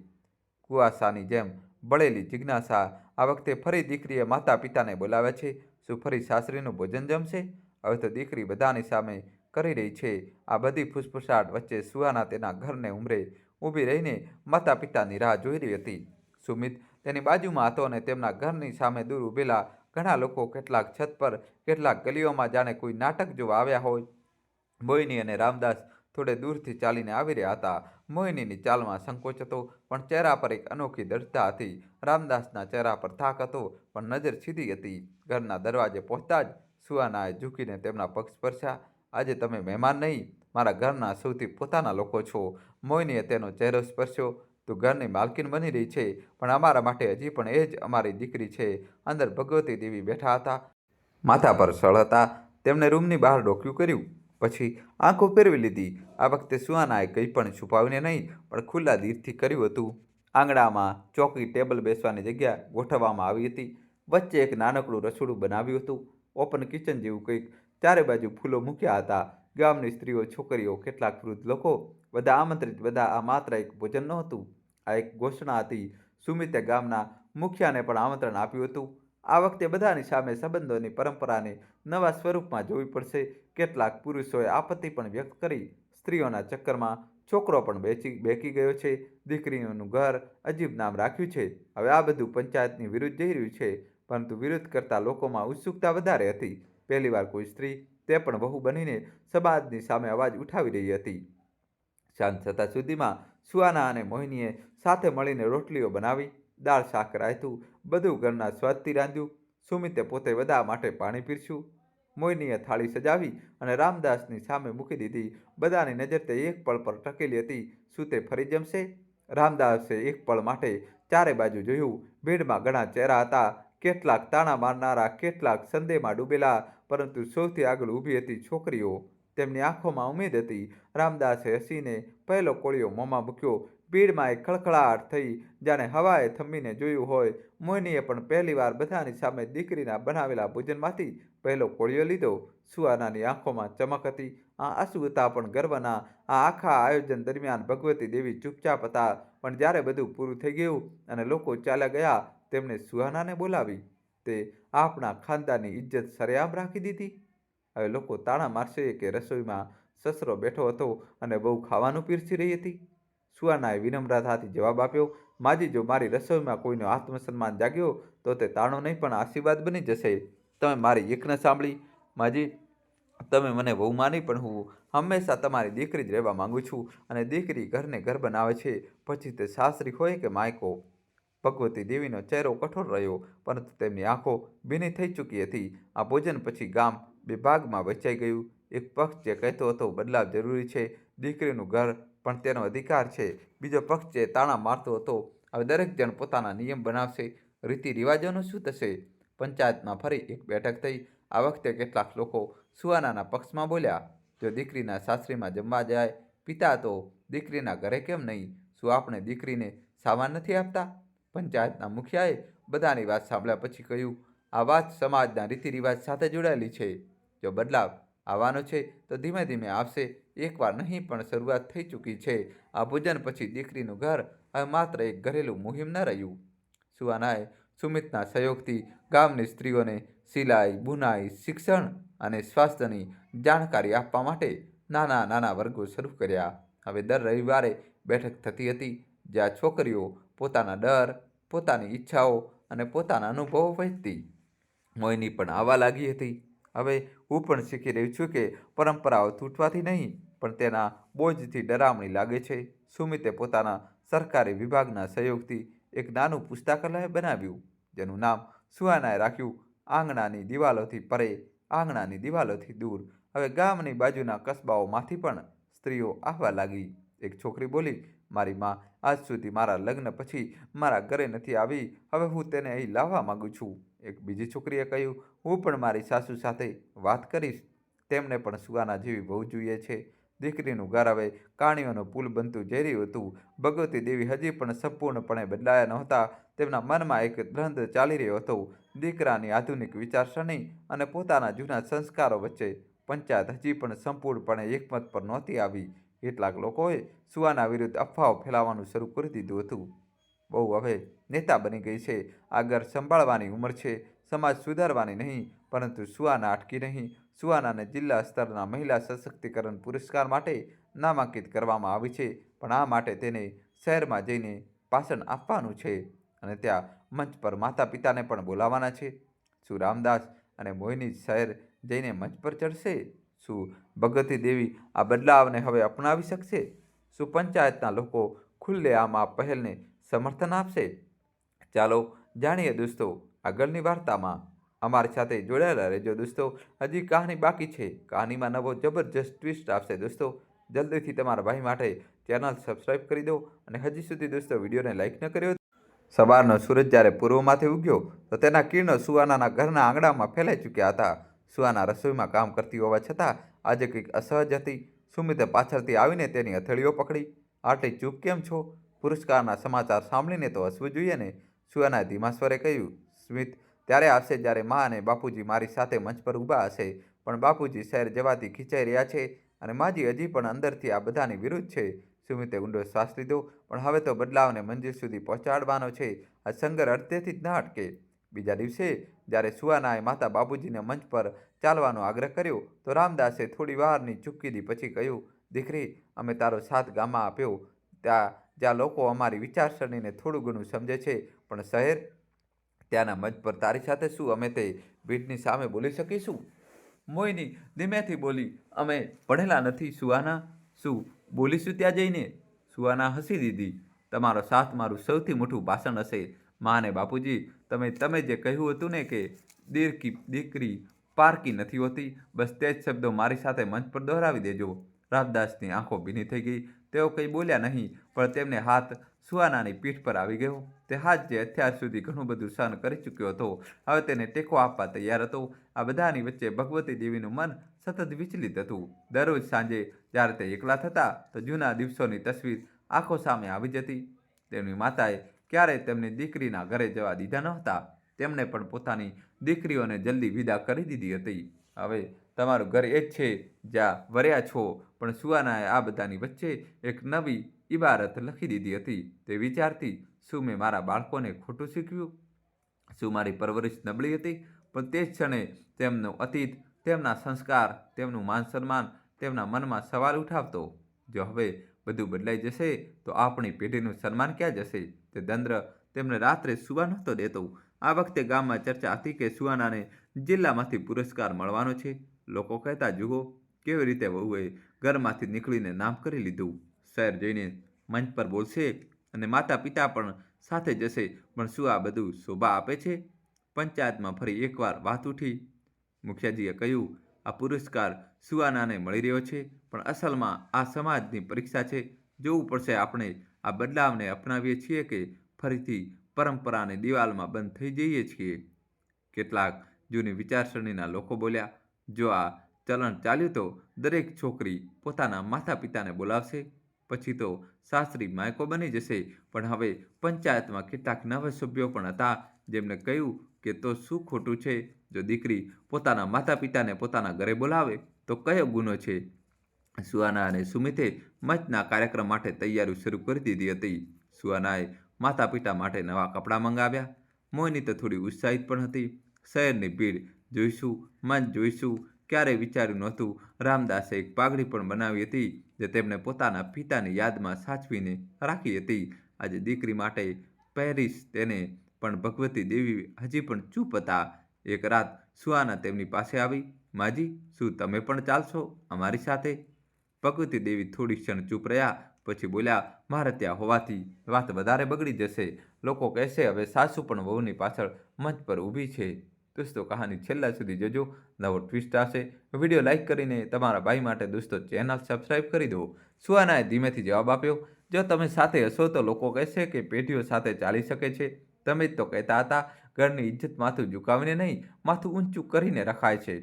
કુવાસાની જેમ બળેલી જિજ્ઞાસા. આ વખતે ફરી દીકરીએ માતા પિતાને બોલાવ્યા છે. શું ફરી સાસરીનું ભોજન જમશે? હવે તો દીકરી બધાની સામે કરી રહી છે. આ બધી ફૂસફૂસાટ વચ્ચે સુહાના તેના ઘરને ઉંબરે ઊભી રહીને માતા પિતાની રાહ જોઈ રહી હતી. સુમિત તેની બાજુમાં હતો અને તેમના ઘરની સામે દૂર ઊભેલા ઘણા લોકો કેટલાક છત પર, કેટલાક ગલીઓમાં જાણે કોઈ નાટક જોવા આવ્યા હોય. મોહિની અને રામદાસ થોડે દૂરથી ચાલીને આવી રહ્યા હતા. મોહિનીની ચાલમાં સંકોચ હતો, પણ ચહેરા પર એક અનોખી દૃઢતા હતી. રામદાસના ચહેરા પર થાક હતો, પણ નજર સીધી હતી. ઘરના દરવાજે પહોંચતા જ સુહાનાએ ઝૂકીને તેમના પગ સ્પર્શ્યા. આજે તમે મહેમાન નહીં, મારા ઘરના સૌથી પોતાના લોકો છો. મોહિનીએ તેનો ચહેરો સ્પર્શ્યો. તું ઘરની માલકીન બની રહી છે, પણ અમારા માટે હજી પણ એ જ અમારી દીકરી છે. અંદર ભગવતી દેવી બેઠા હતા. માથા પર સળ હતા. તેમણે રૂમની બહાર ડોકિયું કર્યું, પછી આંખો ફેરવી લીધી. આ વખતે સુહાનાએ કંઈ પણ છુપાવીને નહીં, પણ ખુલ્લા દિલથી કર્યું હતું. આંગણામાં ચોકી, ટેબલ, બેસવાની જગ્યા ગોઠવવામાં આવી હતી. વચ્ચે એક નાનકડું રસોડું બનાવ્યું હતું, ઓપન કિચન જેવું કંઈક. ચારે બાજુ ફૂલો મૂક્યા હતા. ગામની સ્ત્રીઓ, છોકરીઓ, કેટલાક વૃદ્ધ લોકો, બધા આમંત્રિત. બધા. આ માત્ર એક ભોજન નહોતું, આ એક ઘોષણા હતી. સુમિતે ગામના મુખિયાને પણ આમંત્રણ આપ્યું હતું. આ વખતે બધાની સામે સંબંધોની પરંપરાને નવા સ્વરૂપમાં જોવી પડશે. કેટલાક પુરુષોએ આપત્તિ પણ વ્યક્ત કરી. સ્ત્રીઓના ચક્કરમાં છોકરો પણ બેકી ગયો છે. દીકરીઓનું ઘર અજીબ નામ રાખ્યું છે. હવે આ બધું પંચાયતની વિરુદ્ધ જઈ રહ્યું છે, પરંતુ વિરોધ કરતા લોકોમાં ઉત્સુકતા વધારે હતી. પહેલીવાર કોઈ સ્ત્રી, તે પણ વહુ બનીને, સમાજની સામે અવાજ ઉઠાવી રહી હતી. સાંજ થતાં સુધીમાં સુહાના અને મોહિનીએ સાથે મળીને રોટલીઓ બનાવી, દાળ, શાક, રાયતું, બધું ઘરના સ્વાદથી રાંધ્યું. સુમિતે પોતે બધા માટે પાણી પીરસ્યું. મોહિનીએ થાળી સજાવી અને રામદાસની સામે મૂકી દીધી. બધાની નજર તે એક પળ પર ટકેલી હતી. શું તે ફરી જમશે? રામદાસે એક પળ માટે ચારે બાજુ જોયું. ભીડમાં ઘણા ચહેરા હતા, કેટલાક તાણા મારનારા, કેટલાક સંદેહમાં ડૂબેલા, પરંતુ સૌથી આગળ ઊભી હતી છોકરીઓ. તેમની આંખોમાં ઉમેદ હતી. રામદાસે હસીને પહેલો કોળિયો મોંમાં મૂક્યો. ભીડમાં એક ખળખળાટ થઈ, જાણે હવાએ થંભીને જોયું હોય. મોહિનીએ પણ પહેલીવાર બધાની સામે દીકરીના બનાવેલા ભોજનમાંથી પહેલો કોળિયો લીધો. સુહાનાની આંખોમાં ચમક હતી. આ આંસુ હતા, પણ ગર્વના. આ આખા આયોજન દરમિયાન ભગવતી દેવી ચૂપચાપ હતા, પણ જ્યારે બધું પૂરું થઈ ગયું અને લોકો ચાલ્યા ગયા, તેમણે સુહાનાને બોલાવી. તે આપણા ખાનદાનની ઇજ્જત સરેઆમ રાખી દીધી. હવે લોકો તાણા મારશે કે રસોઈમાં સસરો બેઠો હતો અને બહુ ખાવાનું પીરસી રહી હતી? સુહાનાએ વિનમ્રતાથી જવાબ આપ્યો, માજી, જો મારી રસોઈમાં કોઈનો આત્મસન્માન જાગ્યો તો તે તાણો નહીં, પણ આશીર્વાદ બની જશે. તમે મારી એક ન સાંભળી માજી. તમે મને વહુ માની, પણ હું હંમેશા તમારી દીકરી જ રહેવા માંગુ છું. અને દીકરી ઘરને ઘર બનાવે છે, પછી તે સાસરી હોય કે માયકો. ભગવતી દેવીનો ચહેરો કઠોર રહ્યો, પરંતુ તેમની આંખો ભીની થઈ ચૂકી હતી. આ ભોજન પછી ગામ બે ભાગમાં વહેંચાઈ ગયું. એક પક્ષ જે કહેતો હતો બદલાવ જરૂરી છે, દીકરીનું ઘર પણ તેનો અધિકાર છે. બીજો પક્ષ જે તાણા મારતો હતો, હવે દરેક જણ પોતાના નિયમ બનાવશે. રીતિ રિવાજોનું શું થશે? પંચાયતમાં ફરી એક બેઠક થઈ. આ વખતે કેટલાક લોકો સુહાનાના પક્ષમાં બોલ્યા. જો દીકરીના સાસરીમાં જમવા જાય પિતા, તો દીકરીના ઘરે કેમ નહીં? શું આપણે દીકરીને સામાન નથી આપતા? પંચાયતના મુખિયાએ બધાની વાત સાંભળ્યા પછી કહ્યું, આ વાત સમાજના રીતિ રિવાજ સાથે જોડાયેલી છે. જો બદલાવ આવવાનો છે તો ધીમે ધીમે આવશે. એકવાર નહીં, પણ શરૂઆત થઈ ચૂકી છે. આ ભોજન પછી દીકરીનું ઘર હવે માત્ર એક ઘરેલું મુહિમ ન રહ્યું. સુહાનાએ સુમિતના સહયોગથી ગામની સ્ત્રીઓને સિલાઈ, બુનાઈ, શિક્ષણ અને સ્વાસ્થ્યની જાણકારી આપવા માટે નાના નાના વર્ગો શરૂ કર્યા. હવે દર રવિવારે બેઠક થતી હતી, જ્યાં છોકરીઓ પોતાના ડર, પોતાની ઈચ્છાઓ અને પોતાના અનુભવો વહેંચતી. મોહિની પણ આવવા લાગી હતી. હવે હું પણ શીખી રહી છું કે પરંપરાઓ તૂટવાથી નહીં, પણ તેના બોજથી ડરામણી લાગે છે. સુમિતે પોતાના સરકારી વિભાગના સહયોગથી એક નાનું પુસ્તકાલય બનાવ્યું, જેનું નામ સુહાનાએ રાખ્યું, આંગણાની દિવાલોથી પરે, આંગણાની દિવાલોથી દૂર. હવે ગામની બાજુના કસ્બાઓમાંથી પણ સ્ત્રીઓ આવવા લાગી. એક છોકરી બોલી, મારી માં આજ સુધી મારા લગ્ન પછી મારા ઘરે નથી આવી, હવે હું તેને અહીં લાવવા માંગુ છું. એક બીજી છોકરીએ કહ્યું, હું પણ મારી સાસુ સાથે વાત કરીશ, તેમને પણ સુહાના જેવી વહુ જોઈએ છે. દીકરીનું ઘર હવે કાણીઓનો પુલ બનતું જઈ રહ્યું હતું. ભગવતી દેવી હજી પણ સંપૂર્ણપણે બદલાયા નહોતા. તેમના મનમાં એક દ્વંદ્વ ચાલી રહ્યો હતો, દીકરાની આધુનિક વિચારસરણી અને પોતાના જૂના સંસ્કારો વચ્ચે. પંચાયત હજી પણ સંપૂર્ણપણે એકમત પર નહોતી આવી. કેટલાક લોકોએ સુહાના વિરુદ્ધ અફવાઓ ફેલાવવાનું શરૂ કરી દીધું હતું. બહુ હવે નેતા બની ગઈ છે, આ ઘર સંભાળવાની ઉંમર છે, સમાજ સુધારવાની નહીં. પરંતુ સુહાના અટકી નહીં. સુહાનાને જિલ્લા સ્તરના મહિલા સશક્તિકરણ પુરસ્કાર માટે નામાંકિત કરવામાં આવી છે, પણ આ માટે તેને શહેરમાં જઈને ભાષણ આપવાનું છે અને ત્યાં મંચ પર માતા પિતાને પણ બોલાવવાના છે. શું રામદાસ અને મોહિની શહેર જઈને મંચ પર ચડશે? શું ભગવતી દેવી આ બદલાવને હવે અપનાવી શકશે? શું પંચાયતના લોકો ખુલ્લેઆમ આ પહેલને સમર્થન આપશે? ચાલો જાણીએ દોસ્તો આગળની વાર્તામાં. અમારી સાથે જોડાયેલા રહેજો દોસ્તો. હજી કહાની બાકી છે. કહાનીમાં નવો જબરજસ્ત ટ્વિસ્ટ આવશે દોસ્તો. જલ્દીથી તમારા ભાઈ માટે ચેનલ સબસ્ક્રાઈબ કરી દો અને હજી સુધી દોસ્તો વિડીયોને લાઈક ન કર્યો. સવારનો સૂરજ જ્યારે પૂર્વમાંથી ઉગ્યો તો તેના કિરણો સુહાનાના ઘરના આંગણામાં ફેલાઈ ચૂક્યા હતા. સુહાના રસોઈમાં કામ કરતી હોવા છતાં આજે કંઈક અસહજ હતી. સુમિતે પાછળથી આવીને તેની હથેળીઓ પકડી. આટલી ચૂપ કેમ છો? પુરસ્કારના સમાચાર સાંભળીને તો હસવું જોઈએ ને? સુહાનાએ ધીમા સ્વરે કહ્યું. સ્મિત ત્યારે આવશે જ્યારે મા અને બાપુજી મારી સાથે મંચ પર ઊભા હશે. પણ બાપુજી શહેર જવાથી ખીચાઈ રહ્યા છે અને માજી હજી પણ અંદરથી આ બધાની વિરુદ્ધ છે. સુમિતે ઊંડો શ્વાસ લીધો. પણ હવે તો બદલાવને મંજિલ સુધી પહોંચાડવાનો છે. આ સંઘર્ષ અડધેથી જ ન અટકે. બીજા દિવસે જ્યારે સુહાનાએ માતા બાપુજીને મંચ પર ચાલવાનો આગ્રહ કર્યો તો રામદાસે થોડી વારની ચૂપકીદી પછી કહ્યું, દીકરી, અમે તારો સાથ ગામમાં આપ્યો જ્યાં લોકો અમારી વિચારસરણીને થોડું ઘણું સમજે છે, પણ શહેર ત્યાંના મંચ પર તારી સાથે શું અમે તે ભીડની સામે બોલી શકીશું? મોહિની ધીમેથી બોલી, અમે ભણેલા નથી સુહાના, શું બોલીશું ત્યાં જઈને? સુહાના હસી દીધી. તમારો સાથ મારું સૌથી મોટું ભાષણ હશે. મા અને બાપુજી, તમે જે કહ્યું હતું ને કે દીકરી પારકી નથી હોતી, બસ તે જ શબ્દો મારી સાથે મંચ પર દોહરાવી દેજો. રામદાસની આંખો ભીની થઈ ગઈ. તેઓ કંઈ બોલ્યા નહીં, પણ તેમને હાથ સુહાનાની પીઠ પર આવી ગયો. તે હાથ જે અત્યાર સુધી ઘણું બધું સહન કરી ચૂક્યો હતો, હવે તેને ટેકો આપવા તૈયાર હતો. આ બધાની વચ્ચે ભગવતી દેવીનું મન સતત વિચલિત હતું. દરરોજ સાંજે જ્યારે તે એકલા થતા તો જૂના દિવસોની તસવીર આંખો સામે આવી જતી. તેમની માતાએ ક્યારેય તેમની દીકરીના ઘરે જવા દીધા નહોતા. તેમણે પણ પોતાની દીકરીઓને જલ્દી વિદા કરી દીધી હતી. હવે તમારું ઘર એ જ છે જ્યાં વર્યા છો. પણ સુહાનાએ આ બધાની વચ્ચે એક નવી ઇબારત લખી દીધી હતી. તે વિચારતી, શું મેં મારા બાળકોને ખોટું શીખવ્યું? શું મારી પરવરિશ નબળી હતી? પણ તે જ ક્ષણે તેમનું અતીત, તેમના સંસ્કાર, તેમનું માન સન્માન તેમના મનમાં સવાલ ઉઠાવતો. જો હવે બધું બદલાઈ જશે તો આપણી પેઢીનું સન્માન ક્યાં જશે? તે દંદ્ર તેમને રાત્રે સુવા નહોતો દેતો. આ વખતે ગામમાં ચર્ચા હતી કે સુહાનાને જિલ્લામાંથી પુરસ્કાર મળવાનો છે. લોકો કહેતા, જુઓ કેવી રીતે વહુએ ઘરમાંથી નીકળીને નામ કરી લીધું. શહેર જઈને મંચ પર બોલશે અને માતા પિતા પણ સાથે જશે. પણ શું આ બધું શોભા આપે છે? પંચાયતમાં ફરી એકવાર વાત ઉઠી. મુખિયાજીએ કહ્યું, આ પુરસ્કાર સુહાનાને મળી રહ્યો છે, પણ અસલમાં આ સમાજની પરીક્ષા છે. જોવું પડશે આપણે આ બદલાવને અપનાવીએ છીએ કે ફરીથી પરંપરાની દિવાલમાં બંધ થઈ જઈએ છીએ. કેટલાક જૂની વિચારસરણીના લોકો બોલ્યા, જો આ ચલણ ચાલ્યું તો દરેક છોકરી પોતાના માતા પિતાને બોલાવશે. પછી તો સાસરી માયકો બની જશે. પણ હવે પંચાયતમાં કેટલાક નવા સભ્યો પણ હતા જેમણે કહ્યું કે તો શું ખોટું છે જો દીકરી પોતાના માતા પિતાને પોતાના ઘરે બોલાવે તો કયો ગુનો છે? સુહાના અને સુમિતે મંચના કાર્યક્રમ માટે તૈયારી શરૂ કરી દીધી હતી. સુહાનાએ માતા પિતા માટે નવા કપડાં મંગાવ્યા. મોહિની તો થોડી ઉત્સાહિત પણ હતી. શહેરની ભીડ જોઈશું, મંચ જોઈશું. ક્યારેય વિચાર્યું નહોતું રામદાસે એક પાઘડી પણ બનાવી હતી જે તેમણે પોતાના પિતાની યાદમાં સાચવીને રાખી હતી. આજે દીકરી માટે પહેરીશ તેને. પણ ભગવતી દેવી હજી પણ ચૂપ હતા. એક રાત સુહાના તેમની પાસે આવી. માજી, શું તમે પણ ચાલશો અમારી સાથે? ભગવતી દેવી થોડી ક્ષણ ચૂપ રહ્યા, પછી બોલ્યા, મારે ત્યાં હોવાથી વાત વધારે બગડી જશે. લોકો કહેશે હવે સાસુ પણ વહુની પાછળ મંચ પર ઊભી છે. દોસ્તો કહાની છેલ્લા સુધી જોજો, નવો ટ્વિસ્ટ આવશે. વિડીયો લાઇક કરીને તમારા ભાઈ માટે દોસ્તો ચેનલ સબસ્ક્રાઈબ કરી દો. સુહાનાએ ધીમેથી જવાબ આપ્યો, જો તમે સાથે હશો તો લોકો કહેશે કે પેઢીઓ સાથે ચાલી શકે છે. તમે જ તો કહેતા હતા, ઘરની ઇજ્જત માથું ઝુકાવીને નહીં, માથું ઊંચું કરીને રખાય છે.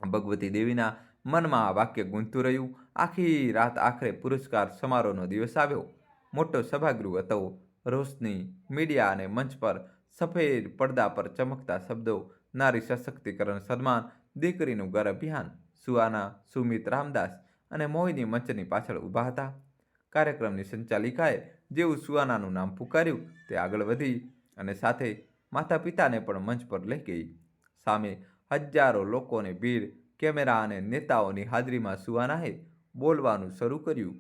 ભગવતી દેવીના મનમાં આ વાક્ય ગૂંજતું રહ્યું. આખી રાત આખરે પુરસ્કાર સમારોહનો દિવસ આવ્યો. મોટો સભાગૃહ હતો. રોશની, મીડિયા અને મંચ પર સફેદ પડદા પર ચમકતા શબ્દો, નારી સશક્તિકરણ સન્માન, દીકરીનું ઘર અભિયાન. સુહાના, સુમિત, રામદાસ અને મોહિની મંચની પાછળ ઊભા હતા. કાર્યક્રમની સંચાલિકાએ જેવું સુહાનાનું નામ પુકાર્યું તે આગળ વધી અને સાથે માતા પિતાને પણ મંચ પર લઈ ગઈ. સામે હજારો લોકોની ભીડ, કેમેરા અને નેતાઓની હાજરીમાં સુહાનાએ બોલવાનું શરૂ કર્યું.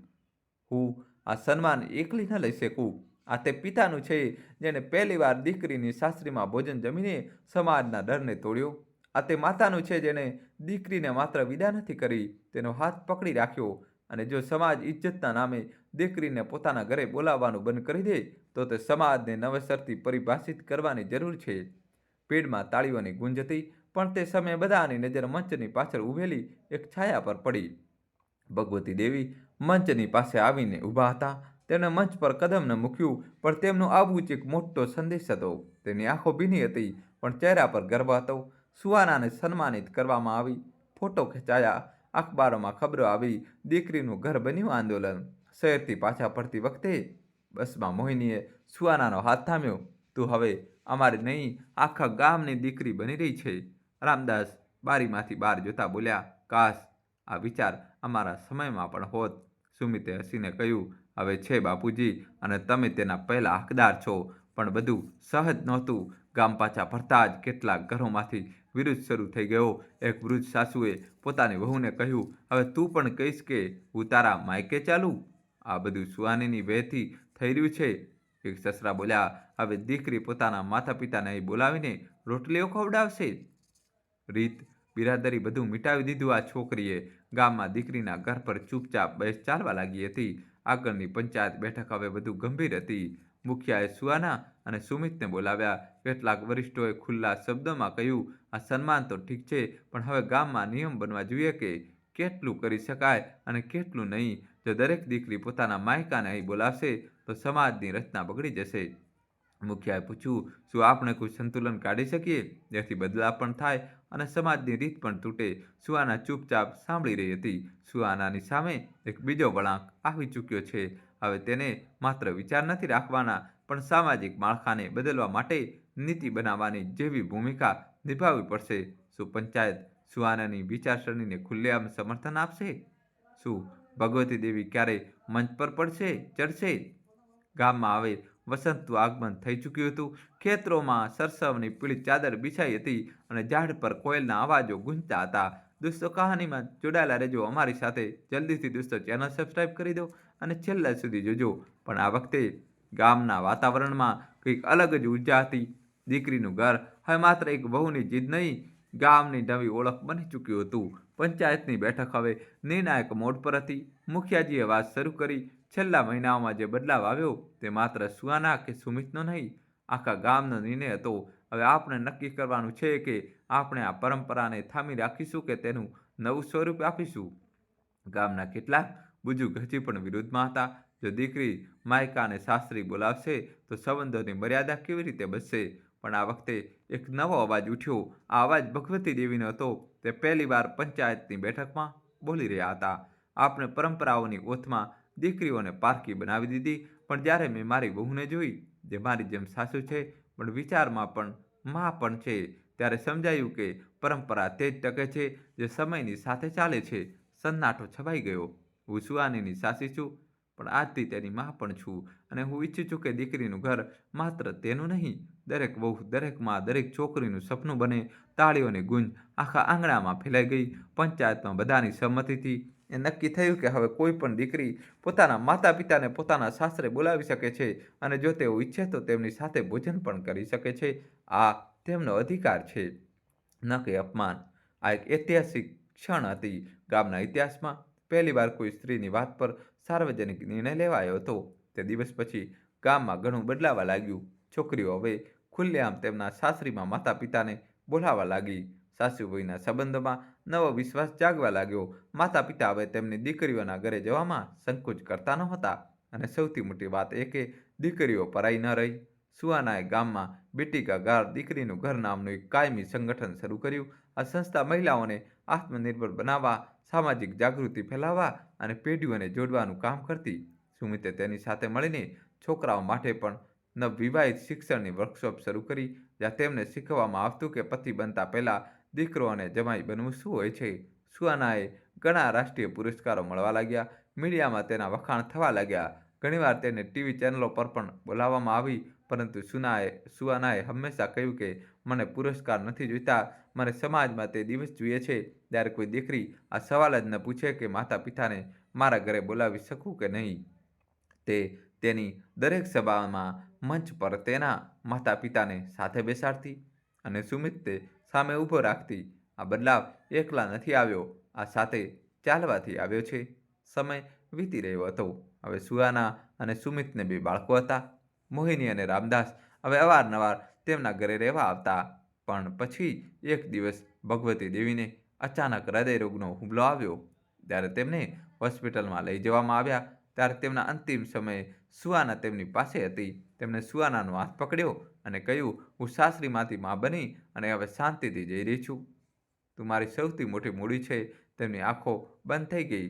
હું આ સન્માન એકલી ન લઈ શકું. આ તે પિતાનું છે જેણે પહેલીવાર દીકરીની સાસરીમાં ભોજન જમીને સમાજના ડરને તોડ્યો. આ તે માતાનું છે જેણે દીકરીને માત્ર વિદા નથી કરી, તેનો હાથ પકડી રાખ્યો. અને જો સમાજ ઇજ્જતના નામે દીકરીને પોતાના ઘરે બોલાવવાનું બંધ કરી દે તો તે સમાજને નવેસરથી પરિભાષિત કરવાની જરૂર છે. ભીડમાં તાળીઓની ગુંજ હતી, પણ તે સમયે બધાની નજર મંચની પાછળ ઊભેલી એક છાયા પર પડી. ભગવતી દેવી મંચની પાસે આવીને ઊભા હતા. તેમણે મંચ પર કદમ ન મૂક્યું, પણ તેમનું આવવું જ એક મોટો સંદેશ હતો. તેમની આંખો ભીની હતી, પણ ચહેરા પર ગર્વ હતો. સુહાનાને સન્માનિત કરવામાં આવી, ફોટો ખેંચાયા, અખબારોમાં ખબરો આવી, દીકરીનું ઘર બન્યું આંદોલન. શહેરથી પાછા ફરતી વખતે બસમાં મોહિનીએ સુહાનાનો હાથ થામ્યો. તું હવે અમારી નહીં, આખા ગામની દીકરી બની રહી છે. રામદાસ બારીમાંથી બહાર જોતા બોલ્યા, કાશ આ વિચાર અમારા સમયમાં પણ હોત. સુમિતે હસીને કહ્યું, હવે છે બાપુજી, અને તમે તેના પહેલા હકદાર છો. પણ બધું સહજ નહોતું. ગામ પાછા ફરતા જ કેટલાક ઘરોમાંથી વિરોધ શરૂ થઈ ગયો. એક વૃદ્ધ સાસુએ પોતાની વહુને કહ્યું, હવે તું પણ કહીશ કે હું તારા માયકે ચાલું? આ બધું સુહાનીની વહેથી થઈ રહ્યું છે. એક સસરા બોલ્યા, હવે દીકરી પોતાના માતા પિતાને અહીં બોલાવીને રોટલીઓ ખવડાવશે? રીત બિરાદરી બધું મિટાવી દીધું આ છોકરીએ. ગામમાં દીકરીના ઘર પર ચૂપચાપ બહેસ ચાલવા લાગી હતી. આગળની પંચાયત બેઠક હવે વધુ ગંભીર હતી. મુખિયાએ સુહાના અને સુમિતને બોલાવ્યા. કેટલાક વરિષ્ઠોએ ખુલ્લા શબ્દોમાં કહ્યું, આ સન્માન તો ઠીક છે, પણ હવે ગામમાં નિયમ બનવા જોઈએ કે કેટલું કરી શકાય અને કેટલું નહીં. જો દરેક દીકરી પોતાના માયકાને અહીં બોલાવશે તો સમાજની રચના બગડી જશે. મુખિયાએ પૂછ્યું, શું આપણે કોઈ સંતુલન કાઢી શકીએ જેથી બદલાવ પણ થાય અને સમાજની રીત પણ તૂટે? સુહાના ચૂપચાપ સાંભળી રહી હતી. સુહાનાની સામે એક બીજો વળાંક આવી ચૂક્યો છે. હવે તેને માત્ર વિચાર નથી રાખવાના, પણ સામાજિક માળખાને બદલવા માટે નીતિ બનાવવાની જેવી ભૂમિકા નિભાવવી પડશે. શું પંચાયત સુહાનાની વિચારસરણીને ખુલ્લેઆમ સમર્થન આપશે? શું ભગવતી દેવી ક્યારેય મંચ પર ચડશે? ગામમાં હવે વસંતનું આગમન થઈ ચૂક્યું હતું. ખેતરોમાં સરસવની પીળી ચાદર બિછાઈ હતી અને ઝાડ પર કોયલના અવાજો ગુંજતા હતા. દોસ્તો, કહાનીમાં જોડાયેલા રહેજો અમારી સાથે. જલ્દીથી દોસ્તો ચેનલ સબસ્ક્રાઈબ કરી દો અને છેલ્લા સુધી જોજો. પણ આ વખતે ગામના વાતાવરણમાં કંઈક અલગ જ ઉર્જા હતી. દીકરીનું ઘર હવે માત્ર એક વહુની જીદ નહીં, ગામની નવી ઓળખ બની ચૂક્યું હતું. પંચાયતની બેઠક હવે નિર્ણાયક મોડ પર હતી. મુખિયાજીએ વાત શરૂ કરી. છેલ્લા મહિનાઓમાં જે બદલાવ આવ્યો તે માત્ર સુહાના કે સુમિતનો નહીં, આખા ગામનો નિર્ણય હતો. હવે આપણે નક્કી કરવાનું છે કે આપણે આ પરંપરાને થામી રાખીશું કે તેનું નવું સ્વરૂપ આપીશું. ગામના કેટલાક બુજુર્ગ હજી પણ વિરોધમાં હતા. જો દીકરી માયકાને સાસરી બોલાવશે તો સંબંધોની મર્યાદા કેવી રીતે બચશે? પણ આ વખતે એક નવો અવાજ ઉઠ્યો. આ અવાજ ભગવતી દેવીનો હતો. તે પહેલીવાર પંચાયતની બેઠકમાં બોલી રહ્યા હતા. આપણે પરંપરાઓની ઓથમાં દીકરીઓને પારકી બનાવી દીધી, પણ જ્યારે મેં મારી વહુને જોઈ, જે મારી જેમ સાસુ છે પણ વિચારમાં પણ મા પણ છે, ત્યારે સમજાયું કે પરંપરા તે જ ટકે છે જે સમયની સાથે ચાલે છે. સન્નાટો છવાઈ ગયો. હું સુહાનીની સાસી છું, પણ આજથી તેની મા પણ છું. અને હું ઈચ્છું છું કે દીકરીનું ઘર માત્ર તેનું નહીં, દરેક વહુ, દરેક મા, દરેક છોકરીનું સપનું બને. તાળીઓની ગુંજ આખા આંગણામાં ફેલાઈ ગઈ. પંચાયતમાં બધાની સંમતિથી એ નક્કી થયું કે હવે કોઈ પણ દીકરી પોતાના માતા પિતાને પોતાના સાસરે બોલાવી શકે છે, અને જો તેઓ ઈચ્છે તો તેમની સાથે ભોજન પણ કરી શકે છે. આ તેમનો અધિકાર છે, ન કે અપમાન. આ એક ઐતિહાસિક ક્ષણ હતી. ગામના ઇતિહાસમાં પહેલીવાર કોઈ સ્ત્રીની વાત પર સાર્વજનિક નિર્ણય લેવાયો હતો. તે દિવસ પછી ગામમાં ઘણું બદલાવા લાગ્યું. છોકરીઓ હવે ખુલ્લેઆમ તેમના સાસરીમાં માતા પિતાને બોલાવવા લાગી. સાસુ વહુના સંબંધોમાં નવો વિશ્વાસ જાગવા લાગ્યો. માતા પિતા હવે તેમની દીકરીઓના ઘરે જવામાં સંકોચ કરતા નહોતા. અને સૌથી મોટી વાત એ કે દીકરીઓ પરાઈ ન રહી. સુહાનાએ ગામમાં બેટી કા ઘર, દીકરીનું ઘર નામનું એક કાયમી સંગઠન શરૂ કર્યું. આ સંસ્થા મહિલાઓને આત્મનિર્ભર બનાવવા, સામાજિક જાગૃતિ ફેલાવવા અને પેઢીઓને જોડવાનું કામ કરતી. સુમિતે તેની સાથે મળીને છોકરાઓ માટે પણ નવવિવાહિત શિક્ષણની વર્કશોપ શરૂ કરી, જ્યાં તેમને શીખવવામાં આવતું કે પતિ બનતા પહેલા દીકરો અને જમાઈ બનવું શું હોય છે. સુહાનાએ ઘણા રાષ્ટ્રીય પુરસ્કારો મળવા લાગ્યા. મીડિયામાં તેના વખાણ થવા લાગ્યા. ઘણીવાર તેને ટીવી ચેનલો પર પણ બોલાવવામાં આવી. પરંતુ સુહાનાએ હંમેશા કહ્યું કે મને પુરસ્કાર નથી જોઈતા, મને સમાજમાં તે દિવસ જોઈએ છે જ્યારે કોઈ દીકરી આ સવાલ જ ન પૂછે કે માતા પિતાને મારા ઘરે બોલાવી શકું કે નહીં. તે તેની દરેક સભામાં મંચ પર તેના માતા પિતાને સાથે બેસાડતી અને સુમિતને સામે ઊભો રાખતી. આ બદલાવ એકલા નથી આવ્યો, આ સાથે ચાલવાથી આવ્યો છે. સમય વીતી રહ્યો હતો. હવે સુહાના અને સુમિતને બે બાળકો હતા. મોહિની અને રામદાસ હવે અવારનવાર તેમના ઘરે રહેવા આવતા. પણ પછી એક દિવસ ભગવતી દેવીને અચાનક હૃદયરોગનો હુમલો આવ્યો. ત્યારે તેમને હોસ્પિટલમાં લઈ જવામાં આવ્યા. ત્યારે તેમના અંતિમ સમયે સુહાના તેમની પાસે હતી. તેમણે સુહાનાનો હાથ પકડ્યો અને કહ્યું, હું સાસરીમાંથી માં બની અને હવે શાંતિથી જઈ રહી છું. તું મારી સૌથી મોટી મૂડી છે. તેમની આંખો બંધ થઈ ગઈ.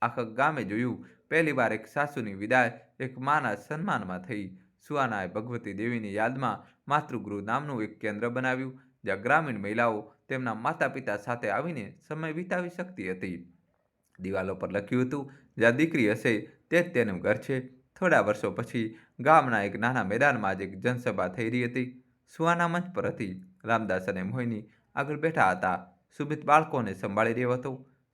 આખા ગામે જોયું. પહેલીવાર એક સાસુની વિદાય એક માના સન્માનમાં થઈ. સુહાનાએ ભગવતી દેવીની યાદમાં માતૃગૃહ નામનું એક કેન્દ્ર બનાવ્યું, જ્યાં ગ્રામીણ મહિલાઓ તેમના માતા પિતા સાથે આવીને સમય વિતાવી શકતી હતી. દિવાલો પર લખ્યું હતું, જ્યાં દીકરી હશે તે જ તેનું ઘર છે. થોડા વર્ષો પછી ગામના એક નાના મેદાનમાં જ એક જનસભા થઈ રહી હતી. સુહાના મંચ પર હતી. રામદાસ અને મોહિની આગળ બેઠા હતા. સુમિત બાળકોને સંભાળી રહ્યો હતો.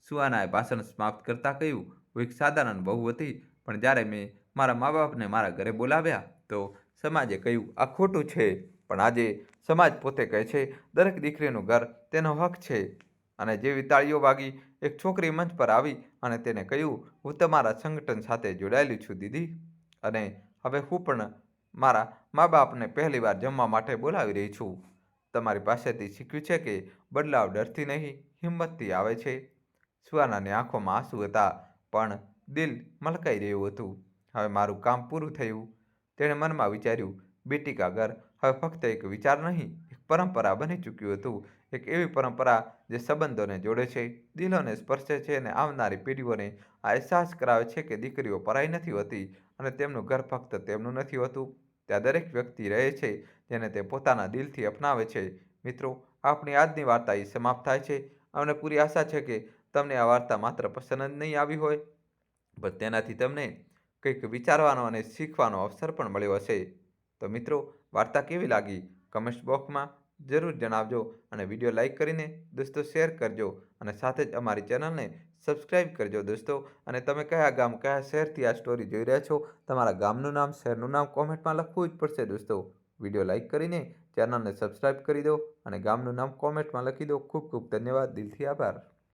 સુહાનાએ ભાષણ સમાપ્ત કરતા કહ્યું, હું એક સાધારણ બહુ હતી, પણ જ્યારે મેં મારા મા બાપને મારા ઘરે બોલાવ્યા તો સમાજે કહ્યું આ ખોટું છે. પણ આજે સમાજ પોતે કહે છે દરેક દીકરીનું ઘર તેનો હક છે. અને જેવી તાળીઓ વાગી, એક છોકરી મંચ પર આવી અને તેને કહ્યું, હું તમારા સંગઠન સાથે જોડાયેલી છું દીદી, અને હવે હું પણ મારા મા બાપને પહેલીવાર જમવા માટે બોલાવી રહી છું. તમારી પાસેથી શીખ્યું છે કે બદલાવ ડરથી નહીં, હિંમતથી આવે છે. સુહાનાની આંખોમાં આંસુ હતા, પણ દિલ મલકાઈ રહ્યું હતું. હવે મારું કામ પૂરું થયું. તેણે મનમાં વિચાર્યું, બેટી કા ઘર હવે ફક્ત એક વિચાર નહીં, એક પરંપરા બની ચૂક્યું હતું. એક એવી પરંપરા જે સંબંધોને જોડે છે, દિલોને સ્પર્શે છે અને આવનારી પેઢીઓને આ અહેસાસ કરાવે છે કે દીકરીઓ પરાઈ નથી હોતી અને તેમનું ઘર ફક્ત તેમનું નથી હોતું. ત્યાં દરેક વ્યક્તિ રહે છે જેને તે પોતાના દિલથી અપનાવે છે. મિત્રો, આપણી આજની વાર્તા અહીં સમાપ્ત થાય છે. અમને પૂરી આશા છે કે તમને આ વાર્તા માત્ર પસંદ જ નહીં આવી હોય, પણ તેનાથી તમને કંઈક વિચારવાનો અને શીખવાનો અવસર પણ મળ્યો હશે. તો મિત્રો, વાર્તા કેવી લાગી કમેન્ટ બોક્સમાં જરૂર જણાવજો અને વિડીયો લાઈક કરીને દોસ્તો શેર કરજો અને સાથે જ અમારી ચેનલને સબસ્ક્રાઈબ કરજો દોસ્તો. અને તમે કયા ગામ કયા શહેરથી આ સ્ટોરી જોઈ રહ્યા છો, તમારા ગામનું નામ શહેરનું નામ કોમેન્ટમાં લખવું જ પડશે દોસ્તો. વિડીયો લાઈક કરીને ચેનલને સબસ્ક્રાઈબ કરી દો અને ગામનું નામ કોમેન્ટમાં લખી દો. ખૂબ ખૂબ ધન્યવાદ, દિલથી આભાર.